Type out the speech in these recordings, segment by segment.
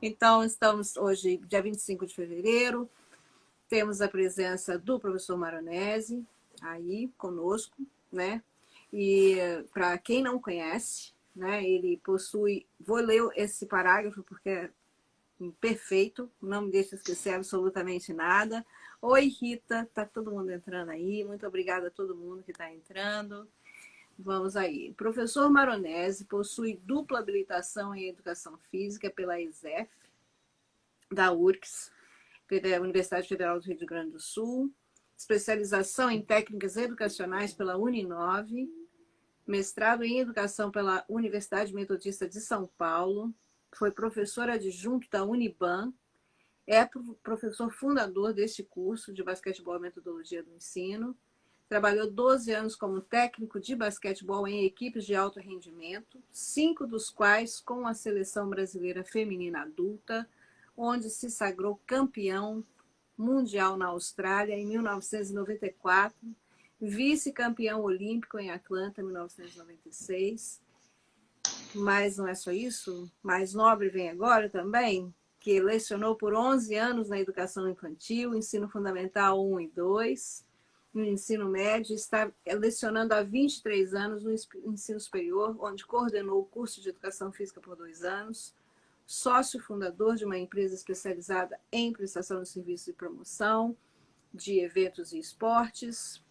Então, estamos hoje, dia 25 de fevereiro, temos a presença do professor Maronese aí conosco, né? E para quem não conhece, né, ele possui... Vou ler esse parágrafo porque é perfeito, não me deixa esquecer absolutamente nada. Oi, Rita, tá todo mundo entrando aí. Muito obrigada a todo mundo que está entrando. Vamos aí. Professor Maronese possui dupla habilitação em Educação Física pela ESEF, da URCS, pela Universidade Federal do Rio Grande do Sul, especialização em Técnicas Educacionais pela Uninove, mestrado em Educação pela Universidade Metodista de São Paulo, foi professor adjunto da Uniban, é professor fundador deste curso de basquetebol e metodologia do ensino, trabalhou 12 anos como técnico de basquetebol em equipes de alto rendimento, 5 dos quais com a seleção brasileira feminina adulta, onde se sagrou campeão mundial na Austrália em 1994, vice-campeão olímpico em Atlanta em 1996. Mas não é só isso, mais nobre vem agora também, que lecionou por 11 anos na educação infantil, ensino fundamental 1 e 2, no ensino médio, está lecionando há 23 anos no ensino superior, onde coordenou o curso de educação física por 2 anos, sócio fundador de uma empresa especializada em prestação de serviços de promoção de eventos e esportes,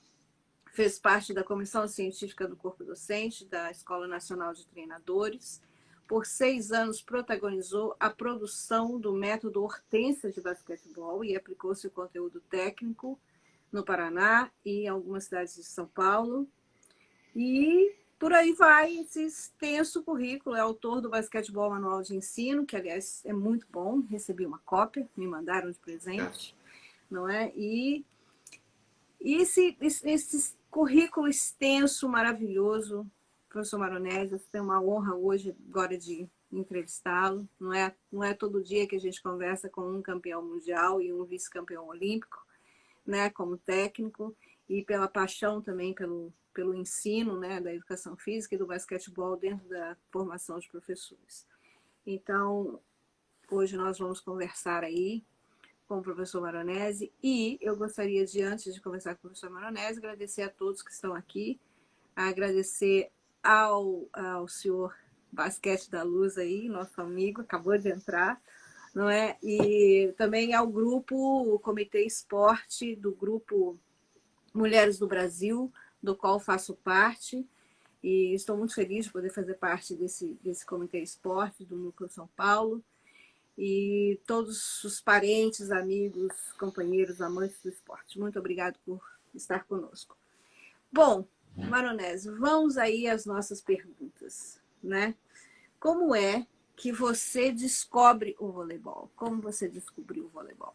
fez parte da comissão científica do corpo docente da Escola Nacional de Treinadores. Por 6 anos protagonizou a produção do método Hortência de basquetebol e aplicou seu conteúdo técnico no Paraná e em algumas cidades de São Paulo. E por aí vai esse extenso currículo. É autor do Basquetebol Manual de Ensino, que, aliás, é muito bom. Recebi uma cópia, me mandaram de presente. Não é? E esse currículo extenso, maravilhoso, professor Maronese, tem uma honra hoje agora de entrevistá-lo. Não é todo dia que a gente conversa com um campeão mundial e um vice-campeão olímpico, né, como técnico, e pela paixão também pelo ensino, né, da educação física e do basquetebol dentro da formação de professores. Então, hoje nós vamos conversar aí com o professor Maronese, e eu gostaria de, antes de conversar com o professor Maronese, agradecer a todos que estão aqui, agradecer ao senhor Basquete da Luz aí, nosso amigo, acabou de entrar, não é? E também ao grupo, o Comitê Esporte, do grupo Mulheres do Brasil, do qual faço parte, e estou muito feliz de poder fazer parte desse Comitê Esporte do Núcleo São Paulo, e todos os parentes, amigos, companheiros, amantes do esporte. Muito obrigado por estar conosco. Bom, Maronese, vamos aí às nossas perguntas, né? Como é que você descobre o voleibol? Como você descobriu o voleibol?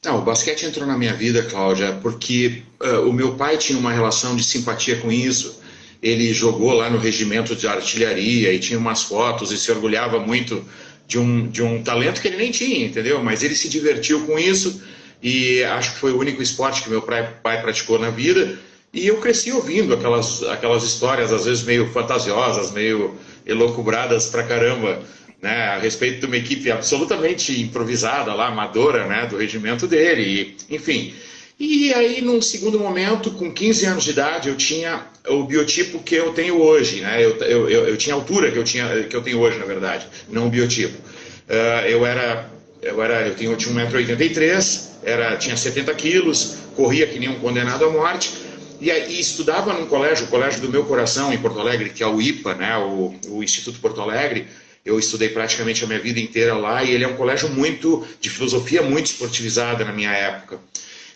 Não, o basquete entrou na minha vida, Cláudia, porque o meu pai tinha uma relação de simpatia com isso. Ele jogou lá no regimento de artilharia e tinha umas fotos e se orgulhava muito de um talento que ele nem tinha, entendeu? Mas ele se divertiu com isso e acho que foi o único esporte que meu pai praticou na vida. E eu cresci ouvindo aquelas histórias, às vezes meio fantasiosas, meio elocubradas pra caramba, né, a respeito de uma equipe absolutamente improvisada lá, amadora, né, do regimento dele, e, enfim. E aí, num segundo momento, com 15 anos de idade, eu tinha o biotipo que eu tenho hoje, né, eu tinha a altura que eu tenho hoje, na verdade, não o biotipo. Eu tinha 1,83 m, tinha 70 quilos, corria que nem um condenado à morte, e estudava num colégio, o colégio do meu coração, em Porto Alegre, que é o IPA, né, o Instituto Porto Alegre. Eu estudei praticamente a minha vida inteira lá, e ele é um colégio de filosofia muito esportivizada na minha época.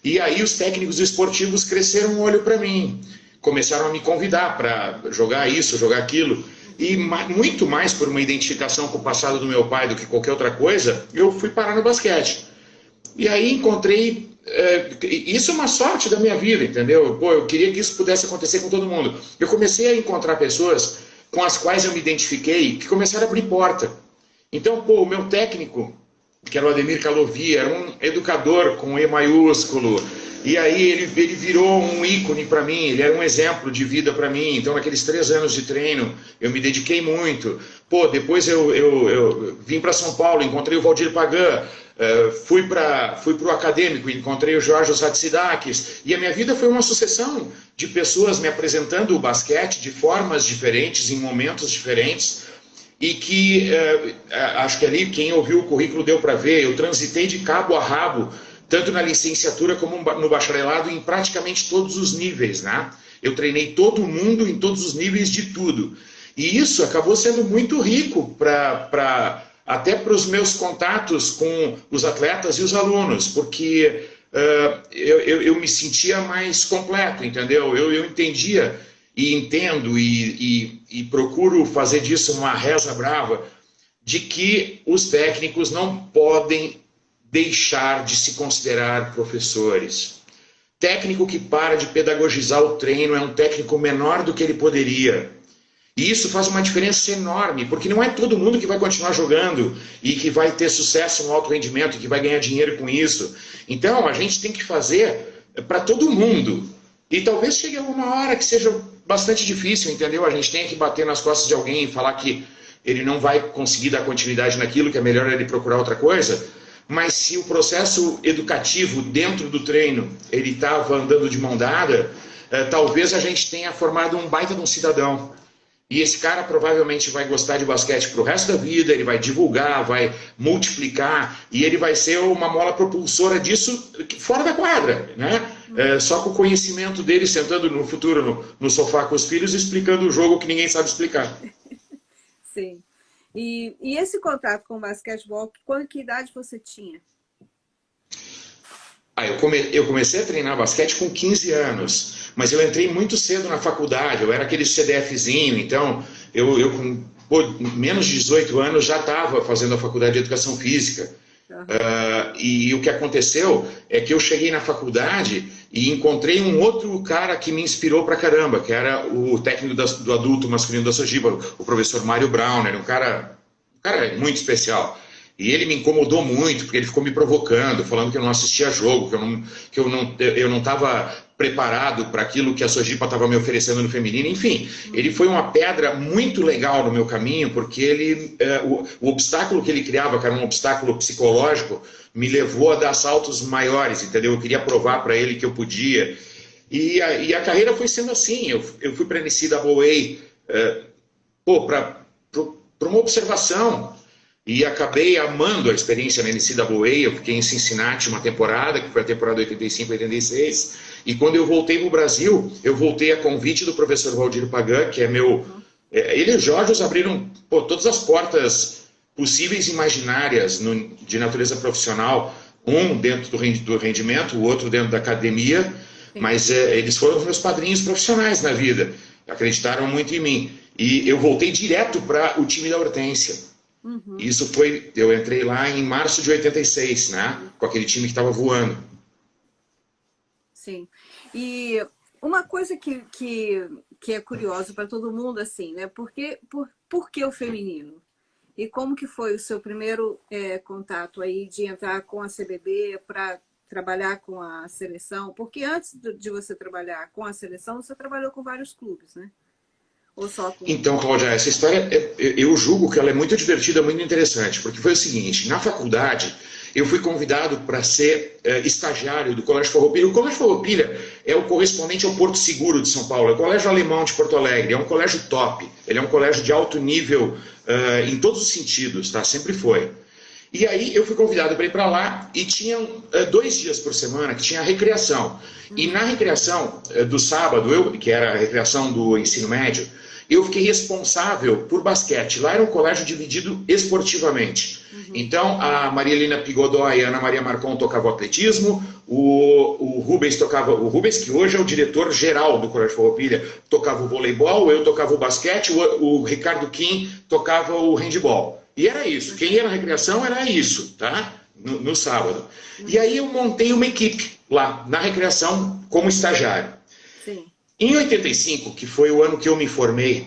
E aí os técnicos esportivos cresceram um olho para mim, começaram a me convidar para jogar isso, jogar aquilo, e muito mais por uma identificação com o passado do meu pai do que qualquer outra coisa, eu fui parar no basquete. E aí encontrei... isso é uma sorte da minha vida, entendeu? Pô, eu queria que isso pudesse acontecer com todo mundo. Eu comecei a encontrar pessoas com as quais eu me identifiquei, que começaram a abrir porta. Então, o meu técnico, que era o Ademir Calovia, era um educador com E maiúsculo, E aí ele virou um ícone para mim, ele era um exemplo de vida para mim. Então, naqueles 3 anos de treino, eu me dediquei muito. Pô, depois eu vim para São Paulo, encontrei o Valdir Pagan, fui para o acadêmico, encontrei o Jorge Hatzidakis, e a minha vida foi uma sucessão de pessoas me apresentando o basquete de formas diferentes, em momentos diferentes, e que acho que ali quem ouviu o currículo deu para ver, eu transitei de cabo a rabo, tanto na licenciatura como no bacharelado, em praticamente todos os níveis, né? Eu treinei todo mundo em todos os níveis de tudo. E isso acabou sendo muito rico até para os meus contatos com os atletas e os alunos, porque eu me sentia mais completo, entendeu? Eu entendia e entendo e procuro fazer disso uma reza brava, de que os técnicos não podem deixar de se considerar professores. Técnico que para de pedagogizar o treino é um técnico menor do que ele poderia. E isso faz uma diferença enorme, porque não é todo mundo que vai continuar jogando e que vai ter sucesso no alto rendimento, e que vai ganhar dinheiro com isso. Então, a gente tem que fazer para todo mundo. E talvez chegue alguma hora que seja bastante difícil, entendeu? A gente tenha que bater nas costas de alguém e falar que ele não vai conseguir dar continuidade naquilo, que é melhor ele procurar outra coisa. Mas se o processo educativo dentro do treino ele estava andando de mão dada, talvez a gente tenha formado um baita de um cidadão. E esse cara provavelmente vai gostar de basquete para o resto da vida, ele vai divulgar, vai multiplicar, e ele vai ser uma mola propulsora disso fora da quadra, né? Só com o conhecimento dele, sentando no futuro no sofá com os filhos, explicando o jogo que ninguém sabe explicar. Sim. E esse contato com o basquetebol, que idade você tinha? Eu comecei a treinar basquete com 15 anos, mas eu entrei muito cedo na faculdade, eu era aquele CDFzinho, então eu com menos de 18 anos já estava fazendo a faculdade de Educação Física. Uhum. E o que aconteceu é que eu cheguei na faculdade e encontrei um outro cara que me inspirou pra caramba, que era o técnico do adulto masculino da Sojipa, o professor Mário Brauner, um cara muito especial. E ele me incomodou muito, porque ele ficou me provocando, falando que eu não assistia jogo, que eu não estava preparado para aquilo que a Sojipa estava me oferecendo no feminino. Enfim, ele foi uma pedra muito legal no meu caminho, porque o obstáculo que ele criava, que era um obstáculo psicológico, me levou a dar saltos maiores, entendeu? Eu queria provar para ele que eu podia. E a carreira foi sendo assim. Eu fui para a NCAA para uma observação. E acabei amando a experiência na NCAA. Eu fiquei em Cincinnati uma temporada, que foi a temporada 85-86. E quando eu voltei para o Brasil, eu voltei a convite do professor Valdir Pagan, que é meu... Ele e o Jorge abriram todas as portas possíveis e imaginárias de natureza profissional. Um dentro do rendimento, o outro dentro da academia. Sim. Mas eles foram os meus padrinhos profissionais na vida. Acreditaram muito em mim. E eu voltei direto para o time da Hortência. Uhum. Isso foi, eu entrei lá em março de 86, né? Com aquele time que estava voando. Sim. E uma coisa que é curiosa para todo mundo, assim, né? Por que o feminino? E como que foi o seu primeiro contato aí de entrar com a CBB para trabalhar com a seleção? Porque antes de você trabalhar com a seleção, você trabalhou com vários clubes, né? Então, Cláudia, essa história, eu julgo que ela é muito divertida, muito interessante, porque foi o seguinte, na faculdade, eu fui convidado para ser estagiário do Colégio Farroupilha. O Colégio Farroupilha é o correspondente ao Porto Seguro de São Paulo, é o Colégio Alemão de Porto Alegre, é um colégio top, ele é um colégio de alto nível em todos os sentidos, tá? Sempre foi. E aí eu fui convidado para ir para lá e tinham 2 dias por semana que tinha recreação. E na recreação do sábado, que era a recreação do ensino médio, eu fiquei responsável por basquete. Lá era um colégio dividido esportivamente. Uhum. Então, a Maria Helena Pigodoy e a Ana Maria Marcon tocavam atletismo, o Rubens tocava... O Rubens, que hoje é o diretor-geral do Colégio Farroupilha, tocava o voleibol, eu tocava o basquete, o Ricardo Kim tocava o handball. E era isso. Quem ia na recreação era isso, tá? No sábado. E aí eu montei uma equipe lá, na recreação, como estagiário. Sim. Em 85, que foi o ano que eu me formei,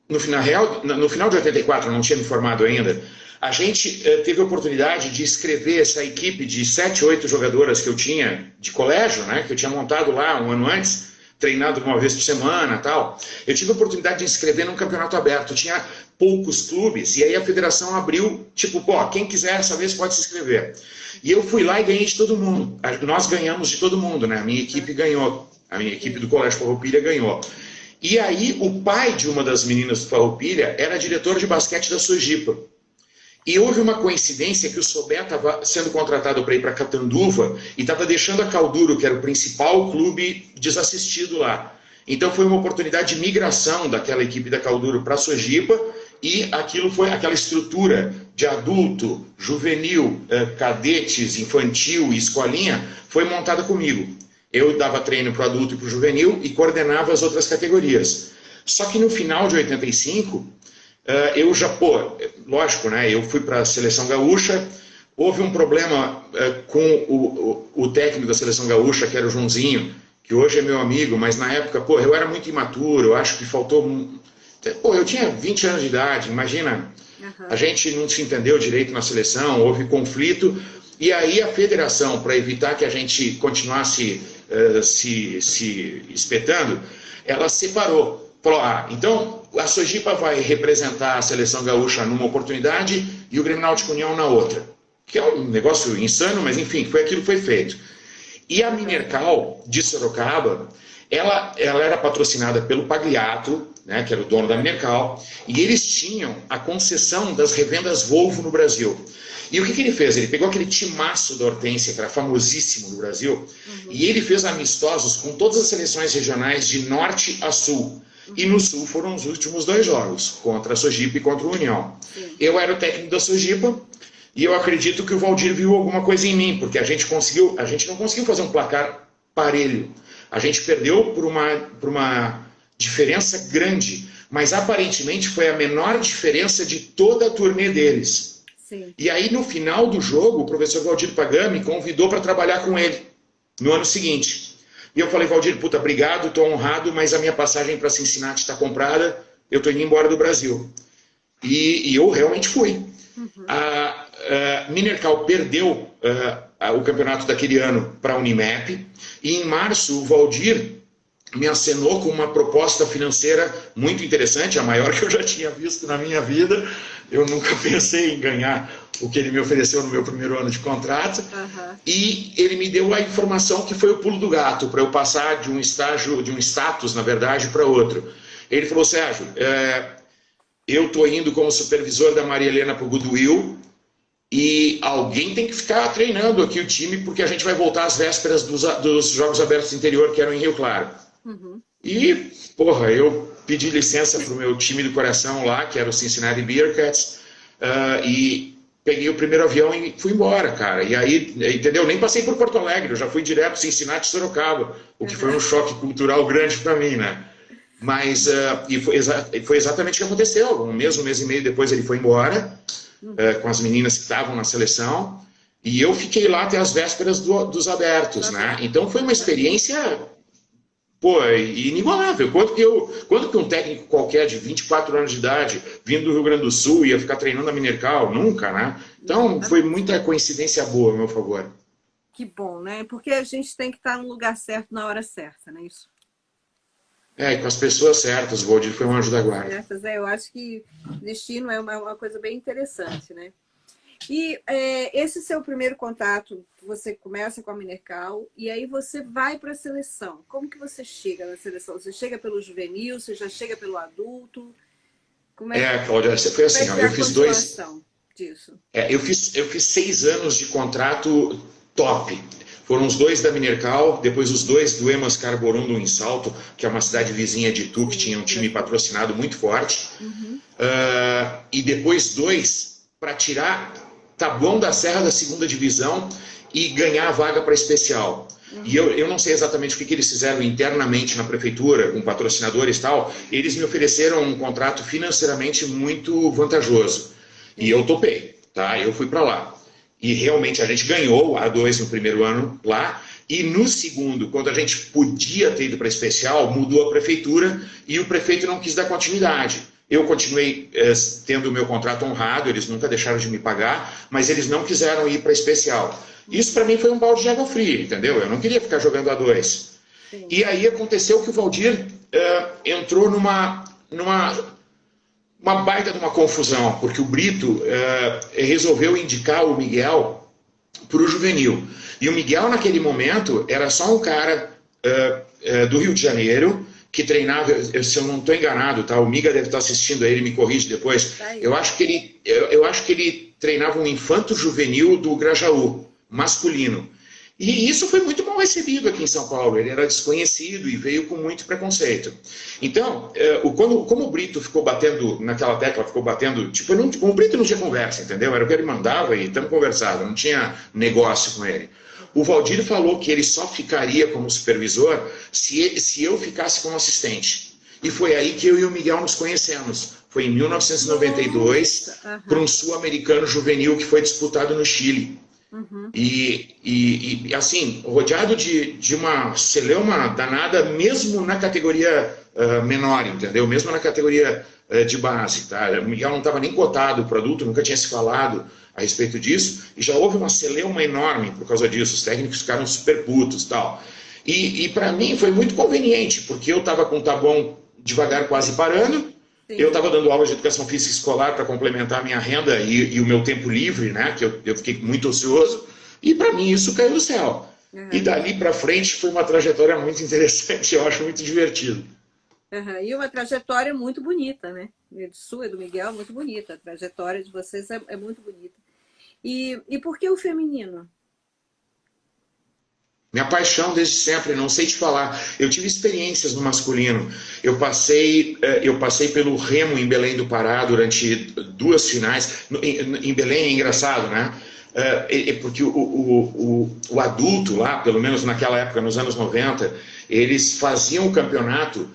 no final de 84, eu não tinha me formado ainda, a gente teve a oportunidade de escrever essa equipe de 7, 8 jogadoras que eu tinha de colégio, né, que eu tinha montado lá um ano antes, treinado uma vez por semana e tal. Eu tive a oportunidade de inscrever num campeonato aberto. Tinha poucos clubes, e aí a federação abriu, tipo, pô, quem quiser essa vez pode se inscrever. E eu fui lá e ganhei de todo mundo. Nós ganhamos de todo mundo, né? A minha equipe ganhou. A minha equipe do Colégio Farroupilha ganhou. E aí o pai de uma das meninas do Farroupilha era diretor de basquete da Sojipa. E houve uma coincidência que o Sobé estava sendo contratado para ir para Catanduva e estava deixando a Calduro, que era o principal clube, desassistido lá. Então foi uma oportunidade de migração daquela equipe da Calduro para a Sojipa, e aquilo foi aquela estrutura de adulto, juvenil, cadetes, infantil e escolinha, foi montada comigo. Eu dava treino para o adulto e para o juvenil e coordenava as outras categorias. Só que no final de 85, eu já, lógico, né? Eu fui para a Seleção Gaúcha, houve um problema com o técnico da Seleção Gaúcha, que era o Joãozinho, que hoje é meu amigo, mas na época, eu era muito imaturo, eu acho que faltou... eu tinha 20 anos de idade, imagina, a gente não se entendeu direito na seleção, houve conflito, e aí a federação, para evitar que a gente continuasse se espetando, ela separou. Falou, então a Sojipa vai representar a Seleção Gaúcha numa oportunidade e o Grêmio Náutico União na outra. Que é um negócio insano, mas enfim, aquilo que foi feito. E a Minercal, de Sorocaba, ela era patrocinada pelo Pagliato, né, que era o dono da Minercal, e eles tinham a concessão das revendas Volvo no Brasil. E o que ele fez? Ele pegou aquele timaço da Hortência, que era famosíssimo no Brasil, e ele fez amistosos com todas as seleções regionais de norte a sul. E no sul foram os últimos 2 jogos, contra a Sojipa e contra o União. Eu era o técnico da Sojipa, e eu acredito que o Valdir viu alguma coisa em mim, porque a gente não conseguiu fazer um placar parelho. A gente perdeu por uma diferença grande, mas aparentemente foi a menor diferença de toda a turnê deles. Sim. E aí no final do jogo, o professor Valdir Pagani me convidou para trabalhar com ele no ano seguinte. E eu falei, Valdir, obrigado, estou honrado, mas a minha passagem para Cincinnati está comprada, eu estou indo embora do Brasil. E eu realmente fui. A Minercal perdeu o campeonato daquele ano para a Unimap, e em março o Valdir me acenou com uma proposta financeira muito interessante, a maior que eu já tinha visto na minha vida. Eu nunca pensei em ganhar o que ele me ofereceu no meu primeiro ano de contrato. E ele me deu a informação que foi o pulo do gato, para eu passar de um status, na verdade, para outro. Ele falou, Sérgio, eu estou indo como supervisor da Maria Helena para o Goodwill, e alguém tem que ficar treinando aqui o time, porque a gente vai voltar às vésperas dos Jogos Abertos do Interior, que eram em Rio Claro. E, eu pedi licença para o meu time do coração lá, que era o Cincinnati Bearcats, e peguei o primeiro avião e fui embora, cara. E aí, entendeu? Nem passei por Porto Alegre, eu já fui direto Cincinnati e Sorocaba, o que foi um choque cultural grande para mim, né? Mas foi exatamente o que aconteceu. Um mês e meio depois ele foi embora, com as meninas que estavam na seleção, e eu fiquei lá até as vésperas dos abertos, né? Então foi uma experiência, inigualável. Quando que um técnico qualquer de 24 anos de idade, vindo do Rio Grande do Sul, ia ficar treinando a Minercal? Nunca, né? Então foi muita coincidência boa a meu favor. Que bom, né? Porque a gente tem que estar no lugar certo na hora certa, não é isso? E com as pessoas certas, o Valdir foi um anjo da guarda. Eu acho que destino é uma coisa bem interessante, né? E esse seu primeiro contato, você começa com a Minercal e aí você vai para a seleção. Como que você chega na seleção? Você chega pelo juvenil, você já chega pelo adulto? Cláudia, foi assim, eu fiz disso? Eu fiz 6 anos de contrato top. Foram os 2 da Minercal, depois os 2 do Emas Carborundum em Salto, que é uma cidade vizinha de Itu, que tinha um time patrocinado muito forte. E depois 2 para tirar Taboão da Serra da 2ª divisão e ganhar a vaga para especial. E eu não sei exatamente o que eles fizeram internamente na prefeitura, com patrocinadores e tal. Eles me ofereceram um contrato financeiramente muito vantajoso. E eu topei, tá? Eu fui para lá. E realmente a gente ganhou a 2 no primeiro ano lá. E no segundo, quando a gente podia ter ido para especial, mudou a prefeitura e o prefeito não quis dar continuidade. eu continuei tendo o meu contrato honrado, eles nunca deixaram de me pagar, mas eles não quiseram ir para especial. Isso para mim foi um balde de água fria, entendeu? Eu não queria ficar jogando A2. Sim. E aí aconteceu que o Valdir entrou numa baita de uma confusão, porque o Brito resolveu indicar o Miguel para o juvenil. E o Miguel, naquele momento, era só um cara do Rio de Janeiro, que treinava, se eu não estou enganado, tá? O Miga deve estar assistindo aí, ele me corrige depois. Tá. Eu acho que ele treinava um infanto juvenil do Grajaú, masculino. E isso foi muito mal recebido aqui em São Paulo. Ele era desconhecido e veio com muito preconceito. Então, como o Brito ficou batendo naquela tecla, tipo, com o Brito não tinha conversa, entendeu? Era o que ele mandava e estamos conversando, não tinha negócio com ele. O Valdir falou que ele só ficaria como supervisor se eu ficasse como assistente. E foi aí que eu e o Miguel nos conhecemos. Foi em 1992, para um sul-americano juvenil que foi disputado no Chile. Uhum. E assim, rodeado de uma celeuma danada, mesmo na categoria menor, entendeu? Mesmo na categoria de base, tá? O Miguel não estava nem cotado o produto, nunca tinha se falado a respeito disso, e já houve uma celeuma enorme por causa disso, os técnicos ficaram super putos e tal. E para mim foi muito conveniente, porque eu estava com o Taboão devagar quase parando, sim, eu estava dando aula de educação física escolar para complementar a minha renda e o meu tempo livre, né, que eu fiquei muito ocioso, e para mim isso caiu do céu. Uhum. E dali para frente foi uma trajetória muito interessante, eu acho muito divertido. Uhum. E uma trajetória muito bonita, né? Sua e do Miguel é muito bonita, a trajetória de vocês é muito bonita. E por que o feminino? Minha paixão desde sempre, não sei te falar. Eu tive experiências no masculino. Eu passei pelo remo em Belém do Pará durante 2 finais. Em Belém é engraçado, né? Porque o adulto lá, pelo menos naquela época, nos anos 90, eles faziam o campeonato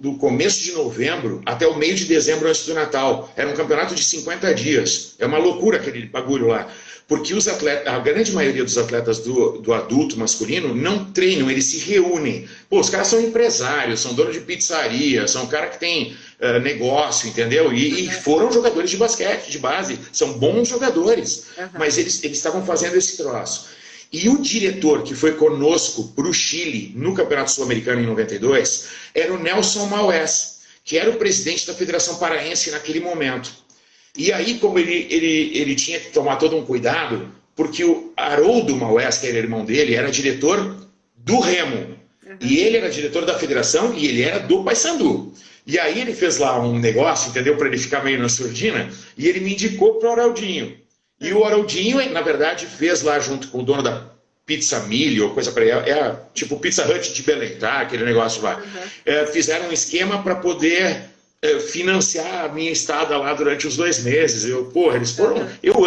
do começo de novembro até o meio de dezembro antes do Natal. Era um campeonato de 50 dias. É uma loucura aquele bagulho lá. Porque os atletas, a grande maioria dos atletas do adulto masculino não treinam, eles se reúnem. Pô, os caras são empresários, são donos de pizzaria, são cara que tem negócio, entendeu? E foram jogadores de basquete, de base, são bons jogadores. Mas eles estavam fazendo esse troço. E o diretor que foi conosco para o Chile, no Campeonato Sul-Americano em 92, era o Nelson Maués, que era o presidente da Federação Paraense naquele momento. E aí, como ele tinha que tomar todo um cuidado, porque o Haroldo Maués, que era irmão dele, era diretor do Remo. E ele era diretor da federação e ele era do Paysandu. E aí ele fez lá um negócio, entendeu? Para ele ficar meio na surdina, e ele me indicou para o Haraldinho. E o Haraldinho, na verdade, fez lá junto com o dono da Pizza Milho, ou coisa para ele, tipo Pizza Hut de Belém, tá? Aquele negócio lá. Fizeram um esquema para poder financiar a minha estada lá durante os 2 meses. Eles foram. Eu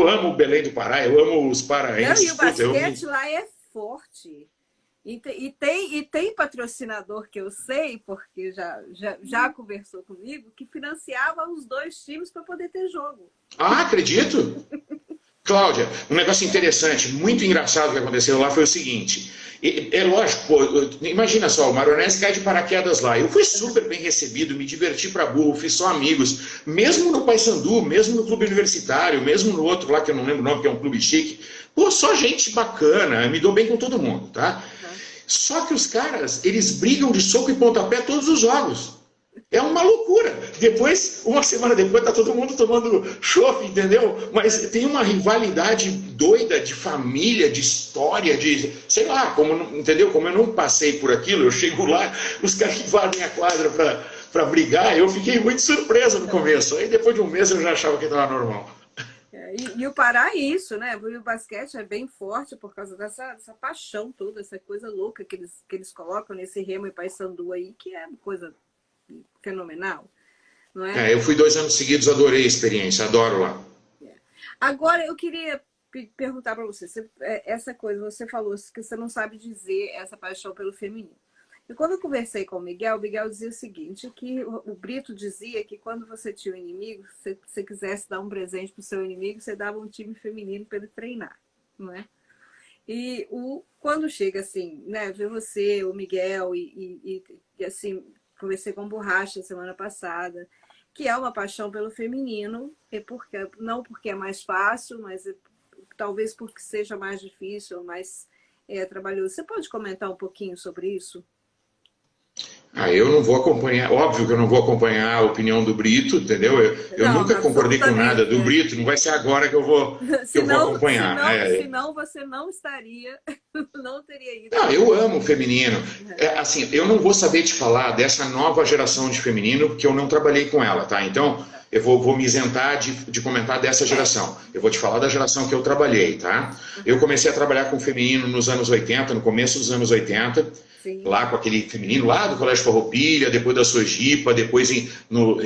amo o Belém do Pará, eu amo os paraenses. Não, e o basquete lá é forte. E tem patrocinador que eu sei, porque já conversou comigo, que financiava os 2 times para poder ter jogo. Ah, acredito! Cláudia, um negócio interessante, muito engraçado que aconteceu lá foi o seguinte. É lógico, pô, imagina só, o Maronese cai de paraquedas lá. Eu fui super bem recebido, me diverti pra burro, fiz só amigos. Mesmo no Paysandu, mesmo no clube universitário, mesmo no outro lá que eu não lembro o nome, que é um clube chique. Pô, só gente bacana, me dou bem com todo mundo, tá? Só que os caras, eles brigam de soco e pontapé todos os jogos. É uma loucura. Depois, uma semana depois, tá todo mundo tomando chopp, entendeu? Mas tem uma rivalidade doida de família, de história, de... Sei lá, entendeu? Como eu não passei por aquilo, eu chego lá, os caras invadem a quadra pra brigar, eu fiquei muito surpreso no começo. Aí depois de um mês eu já achava que estava normal. E o Pará é isso, né? O basquete é bem forte por causa dessa paixão toda, essa coisa louca que eles colocam nesse Remo e Paysandu aí, que é uma coisa fenomenal, não é? Eu fui 2 anos seguidos, adorei a experiência, adoro lá. Agora, eu queria perguntar para você, essa coisa, você falou que você não sabe dizer essa paixão pelo feminino. E quando eu conversei com o Miguel dizia o seguinte, que o Brito dizia que quando você tinha um inimigo, se você quisesse dar um presente para o seu inimigo, você dava um time feminino para ele treinar, não é? E quando chega assim, né, ver você, o Miguel, e assim, conversei com Borracha semana passada, que é uma paixão pelo feminino, não porque é mais fácil, mas talvez porque seja mais difícil, mais trabalhoso. Você pode comentar um pouquinho sobre isso? Eu não vou acompanhar, óbvio que eu não vou acompanhar a opinião do Brito, entendeu? Eu Não, nunca concordei com nada do Brito, não vai ser agora que eu vou acompanhar. Senão você não estaria, não teria ido. Não, eu amo o feminino. Assim, eu não vou saber te falar dessa nova geração de feminino, porque eu não trabalhei com ela, tá? Então, eu vou me isentar de comentar dessa geração. Eu vou te falar da geração que eu trabalhei, tá? Eu comecei a trabalhar com feminino nos anos 80, no começo dos anos 80, Sim. Lá com aquele feminino lá do Colégio Farroupilha, depois da Sojipa, depois no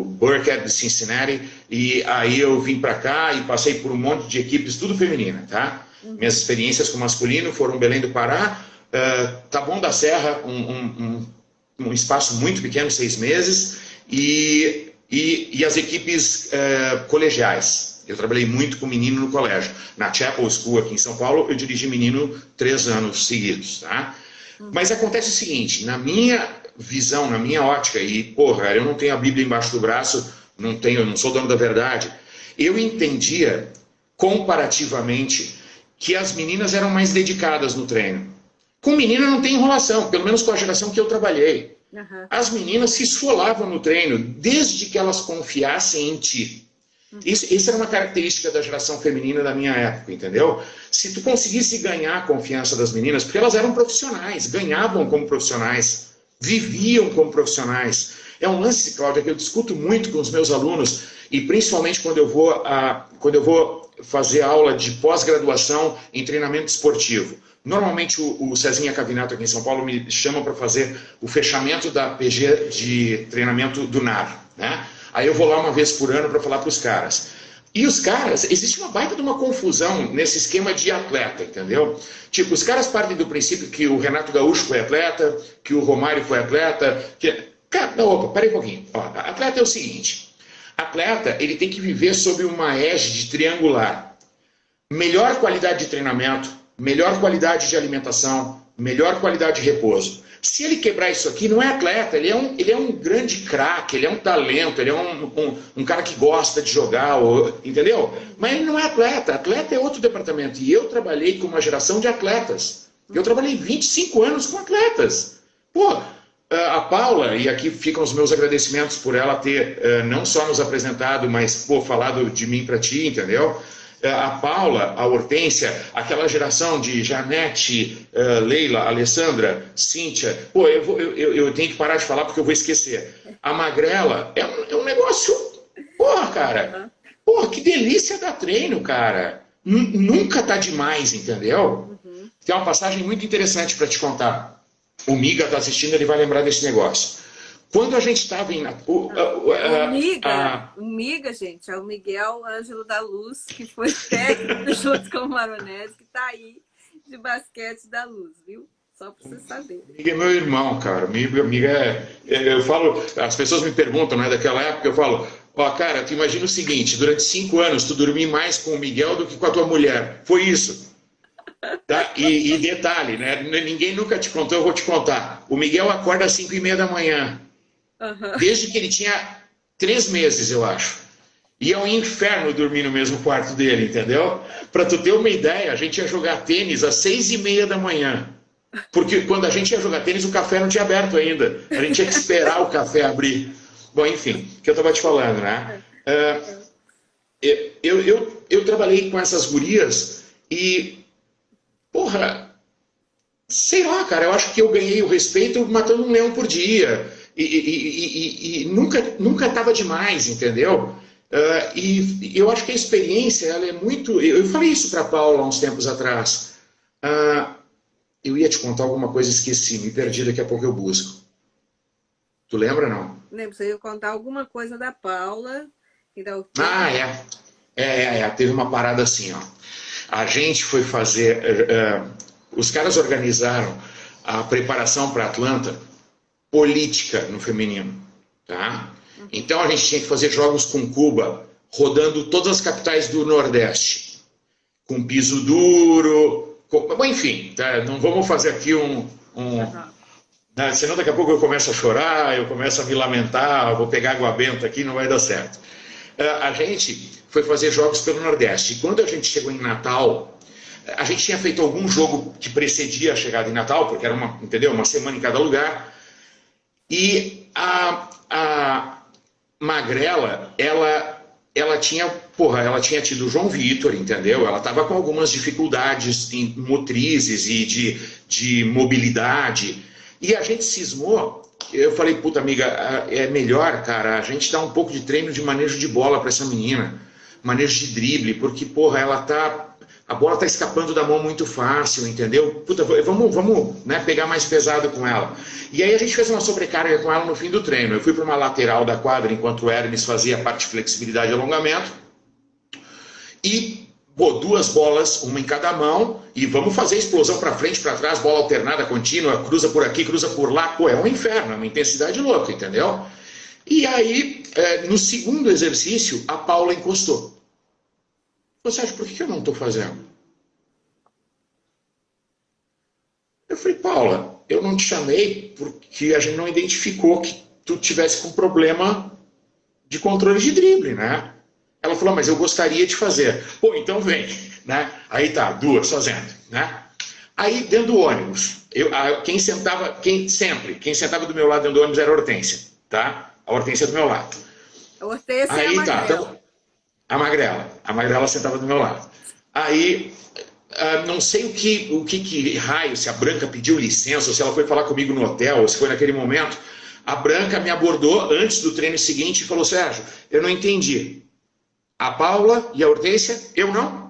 Burkhead de Cincinnati, e aí eu vim para cá e passei por um monte de equipes, tudo feminina, tá? Minhas experiências com masculino foram Belém do Pará, Taboão da Serra, um espaço muito pequeno, 6 meses, e as equipes colegiais. Eu trabalhei muito com menino no colégio. Na Chapel School, aqui em São Paulo, eu dirigi menino 3 anos seguidos, tá? Mas acontece o seguinte, na minha visão, na minha ótica, e porra, eu não tenho a Bíblia embaixo do braço, eu não sou dono da verdade, eu entendia comparativamente que as meninas eram mais dedicadas no treino. Com menina não tem enrolação, pelo menos com a geração que eu trabalhei. As meninas se esfolavam no treino desde que elas confiassem em ti. Isso era uma característica da geração feminina da minha época, entendeu? Se tu conseguisse ganhar a confiança das meninas, porque elas eram profissionais, ganhavam como profissionais, viviam como profissionais. É um lance, Cláudia, que eu discuto muito com os meus alunos, e principalmente quando eu vou fazer aula de pós-graduação em treinamento esportivo. Normalmente o Cezinha Cavinato aqui em São Paulo me chama para fazer o fechamento da PG de treinamento do NAR, né? Aí eu vou lá uma vez por ano para falar para os caras. E os caras, existe uma baita de uma confusão nesse esquema de atleta, entendeu? Tipo, os caras partem do princípio que o Renato Gaúcho foi atleta, que o Romário foi atleta, Cara, não, opa, peraí um pouquinho. Ó, atleta é o seguinte, atleta, ele tem que viver sob uma égide triangular. Melhor qualidade de treinamento, melhor qualidade de alimentação, melhor qualidade de repouso. Se ele quebrar isso aqui, não é atleta, ele é um grande craque, ele é um talento, ele é um cara que gosta de jogar, entendeu? Mas ele não é atleta, atleta é outro departamento. E eu trabalhei com uma geração de atletas. Eu trabalhei 25 anos com atletas. Pô, a Paula, e aqui ficam os meus agradecimentos por ela ter não só nos apresentado, mas falado de mim para ti, entendeu? A Paula, a Hortência, aquela geração de Janete, Leila, Alessandra, Cíntia. Pô, eu tenho que parar de falar porque eu vou esquecer. A Magrela é um negócio... Porra, cara. Porra, que delícia dar treino, cara. Nunca tá demais, entendeu? Tem uma passagem muito interessante para te contar. O Miga tá assistindo, ele vai lembrar desse negócio. Quando a gente estava em... O Miga, gente, é o Miguel Ângelo da Luz, que foi técnico junto com o Maronese, que está aí de basquete da Luz, viu? Só para você saber. Miga é meu irmão, cara. Miga eu falo... As pessoas me perguntam, né, daquela época, eu falo... cara, tu imagina o seguinte, durante 5 anos tu dormi mais com o Miguel do que com a tua mulher. Foi isso. Tá? E detalhe, né? Ninguém nunca te contou, eu vou te contar. O Miguel acorda às 5h30 da manhã. Desde que ele tinha 3 meses, eu acho. E é um inferno dormir no mesmo quarto dele, entendeu? Para tu ter uma ideia, a gente ia jogar tênis às 6h30 da manhã. Porque quando a gente ia jogar tênis, o café não tinha aberto ainda. A gente tinha que esperar o café abrir. Bom, enfim, o que eu estava te falando, né? Eu trabalhei com essas gurias e... Porra, sei lá, cara, eu acho que eu ganhei o respeito matando um leão por dia. E nunca estava demais, entendeu? E eu acho que a experiência, ela é muito... Eu falei isso para a Paula há uns tempos atrás. Eu ia te contar alguma coisa, esqueci, me perdi, daqui a pouco eu busco. Tu lembra, não? Lembro, você ia contar alguma coisa da Paula. Teve uma parada assim, ó. A gente foi fazer... os caras organizaram a preparação para Atlanta política no feminino, tá? Então a gente tinha que fazer jogos com Cuba, rodando todas as capitais do Nordeste, com piso duro, bom, enfim, tá? Não vamos fazer aqui Né? Senão daqui a pouco eu começo a chorar, eu começo a me lamentar, vou pegar água benta aqui, não vai dar certo. A gente foi fazer jogos pelo Nordeste. E quando a gente chegou em Natal, a gente tinha feito algum jogo que precedia a chegada em Natal, porque era uma semana em cada lugar. E a Magrela, ela tinha tido o João Vitor, entendeu? Ela estava com algumas dificuldades motrizes e de mobilidade. E a gente cismou. Eu falei, puta amiga, é melhor, cara, a gente dar um pouco de treino de manejo de bola para essa menina, manejo de drible, porque, porra, a bola tá escapando da mão muito fácil, entendeu? Puta, vamos, né, pegar mais pesado com ela. E aí a gente fez uma sobrecarga com ela no fim do treino. Eu fui para uma lateral da quadra enquanto o Hermes fazia a parte de flexibilidade e alongamento. E 2 bolas, uma em cada mão, e vamos fazer explosão para frente, para trás, bola alternada, contínua, cruza por aqui, cruza por lá. Pô, é um inferno, é uma intensidade louca, entendeu? E aí, no segundo exercício, a Paula encostou. Você acha, por que eu não estou fazendo? Eu falei, Paula, eu não te chamei porque a gente não identificou que tu tivesse com problema de controle de drible, né? Ela falou, mas eu gostaria de fazer. Pô, então vem, né? Aí tá, 2 fazendo, né? Aí, dentro do ônibus, quem sentava do meu lado dentro do ônibus era a Hortência, tá? A Hortência do meu lado. A Hortência aí, é a tá, Magrela. Então, a Magrela sentava do meu lado. Aí, não sei o que raio, se a Branca pediu licença, ou se ela foi falar comigo no hotel, ou se foi naquele momento, a Branca me abordou antes do treino seguinte e falou, Sérgio, eu não entendi. A Paula e a Hortência, eu não.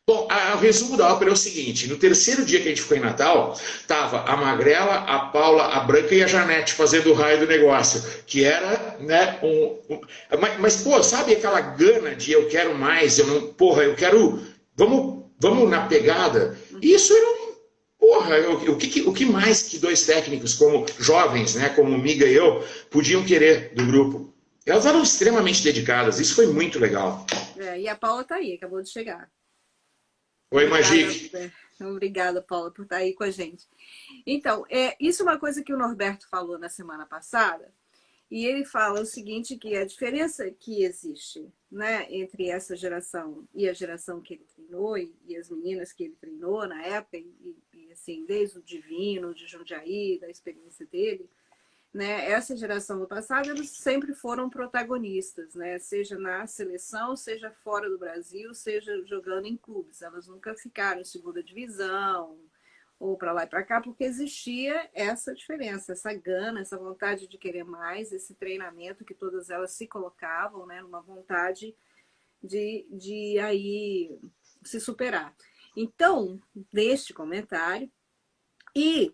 Bom, o resumo da ópera é o seguinte, no terceiro dia que a gente ficou em Natal, tava a Magrela, a Paula, a Branca e a Janete fazendo o raio do negócio, que era, né, mas, pô, sabe aquela gana de eu quero mais, eu quero, vamos na pegada? Isso era o que mais que 2 técnicos, como jovens, né, como Miga e eu, podiam querer do grupo? Elas eram extremamente dedicadas, isso foi muito legal. E a Paula tá aí, acabou de chegar. Oi, Magique. Obrigada, Paula, por estar aí com a gente. Então, isso é uma coisa que o Norberto falou na semana passada, e ele fala o seguinte, que a diferença que existe, né, entre essa geração e a geração que ele treinou, e as meninas que ele treinou na época, e assim, desde o Divino, de Jundiaí, da experiência dele, né, essa geração do passado, eles sempre foram protagonistas, né, seja na seleção, seja fora do Brasil, seja jogando em clubes. Elas nunca ficaram em segunda divisão ou para lá e para cá, porque existia essa diferença, essa gana, essa vontade de querer mais, esse treinamento que todas elas se colocavam, né, numa vontade de aí se superar. Então, neste comentário, e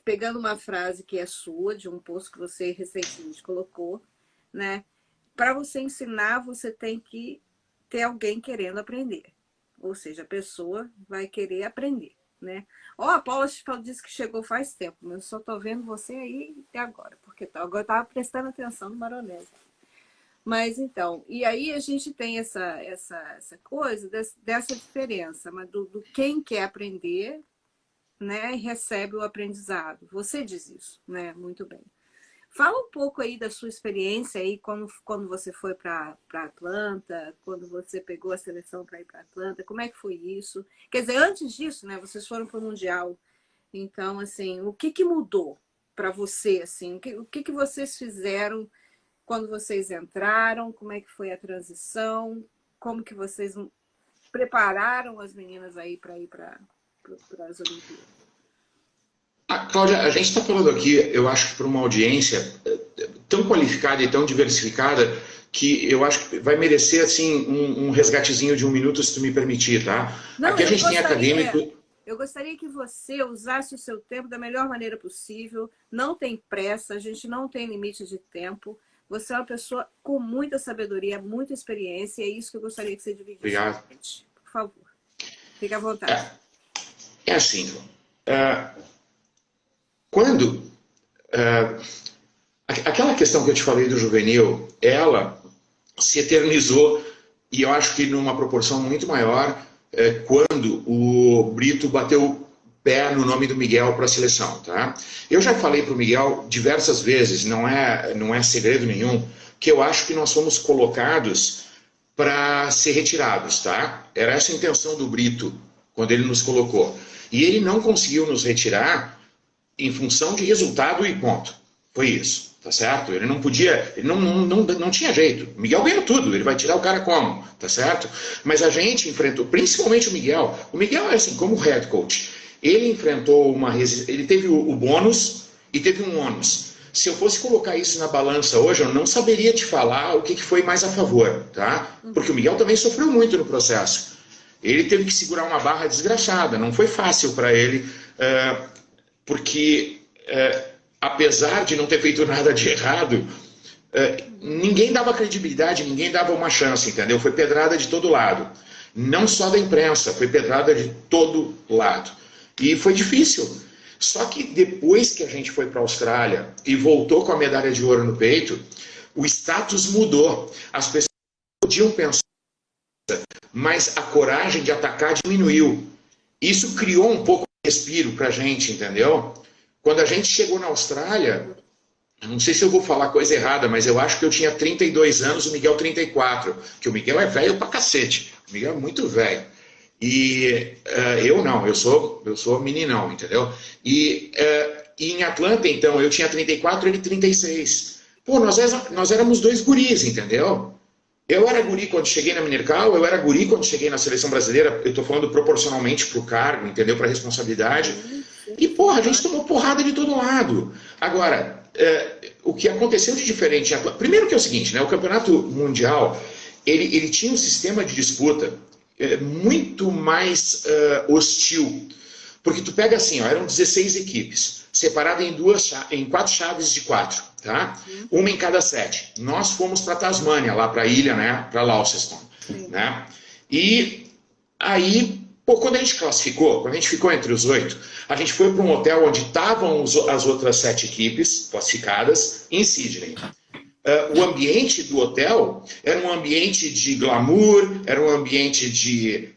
pegando uma frase que é sua, de um post que você recentemente colocou, né? Para você ensinar, você tem que ter alguém querendo aprender. Ou seja, a pessoa vai querer aprender, né? A Paula disse que chegou faz tempo, mas eu só tô vendo você aí até agora, porque agora eu estava prestando atenção no Maronese. Mas então, e aí a gente tem essa coisa dessa diferença, mas do quem quer aprender, né, recebe o aprendizado. Você diz isso, né? Muito bem. Fala um pouco aí da sua experiência aí quando você foi para Atlanta, quando você pegou a seleção para ir para Atlanta, como é que foi isso? Quer dizer, antes disso, né, vocês foram para o Mundial. Então, assim, o que mudou para você, assim? O que vocês fizeram quando vocês entraram? Como é que foi a transição? Como que vocês prepararam as meninas aí para ir para as Olimpíadas? Cláudia, a gente está falando aqui, eu acho que para uma audiência tão qualificada e tão diversificada, que eu acho que vai merecer assim um resgatezinho de 1 minuto, se tu me permitir, tá? Não, aqui a gente tem acadêmico. Eu gostaria que você usasse o seu tempo da melhor maneira possível. Não tem pressa, a gente não tem limite de tempo. Você é uma pessoa com muita sabedoria, muita experiência, e é isso que eu gostaria que você dividisse. Obrigado. Com a gente. Por favor, fique à vontade. É assim, quando aquela questão que eu te falei do juvenil, ela se eternizou, e eu acho que numa proporção muito maior, quando o Brito bateu pé no nome do Miguel para a seleção, tá? Eu já falei para o Miguel diversas vezes, não é segredo nenhum, que eu acho que nós fomos colocados para ser retirados, tá? Era essa a intenção do Brito, quando ele nos colocou. E ele não conseguiu nos retirar em função de resultado e ponto. Foi isso, tá certo? Ele não podia, ele não tinha jeito. O Miguel ganhou tudo, ele vai tirar o cara como, tá certo? Mas a gente enfrentou, principalmente o Miguel. O Miguel é assim, como head coach. Ele enfrentou ele teve o bônus e teve um ônus. Se eu fosse colocar isso na balança hoje, eu não saberia te falar o que foi mais a favor, tá? Porque o Miguel também sofreu muito no processo. Ele teve que segurar uma barra desgraçada, não foi fácil para ele, porque apesar de não ter feito nada de errado, ninguém dava credibilidade, ninguém dava uma chance, entendeu? Foi pedrada de todo lado. Não só da imprensa, foi pedrada de todo lado. E foi difícil. Só que depois que a gente foi para a Austrália e voltou com a medalha de ouro no peito, o status mudou. As pessoas podiam pensar, mas a coragem de atacar diminuiu. Isso criou um pouco de respiro para a gente, entendeu? Quando a gente chegou na Austrália, eu não sei se eu vou falar coisa errada, mas eu acho que eu tinha 32 anos, o Miguel 34, que o Miguel é velho pra cacete. O Miguel é muito velho. E eu não, eu sou meninão, entendeu? E em Atlanta, então, eu tinha 34, ele 36. Pô, nós éramos dois guris, entendeu? Eu era guri quando cheguei na Minercal, eu era guri quando cheguei na seleção brasileira, eu tô falando proporcionalmente pro cargo, entendeu? Pra responsabilidade. E, porra, a gente tomou porrada de todo lado. Agora, o que aconteceu de diferente... Primeiro que é o seguinte, né? O campeonato mundial, ele tinha um sistema de disputa muito mais hostil. Porque tu pega assim, ó, eram 16 equipes, separadas em 4 chaves de 4, tá? Uma em cada 7. Nós fomos para Tasmânia, lá para a ilha, né? Para Launceston, né? E aí, pô, quando a gente classificou, quando a gente ficou entre os 8, a gente foi para um hotel onde estavam as outras 7 equipes classificadas em Sydney. O ambiente do hotel era um ambiente de glamour, era um ambiente de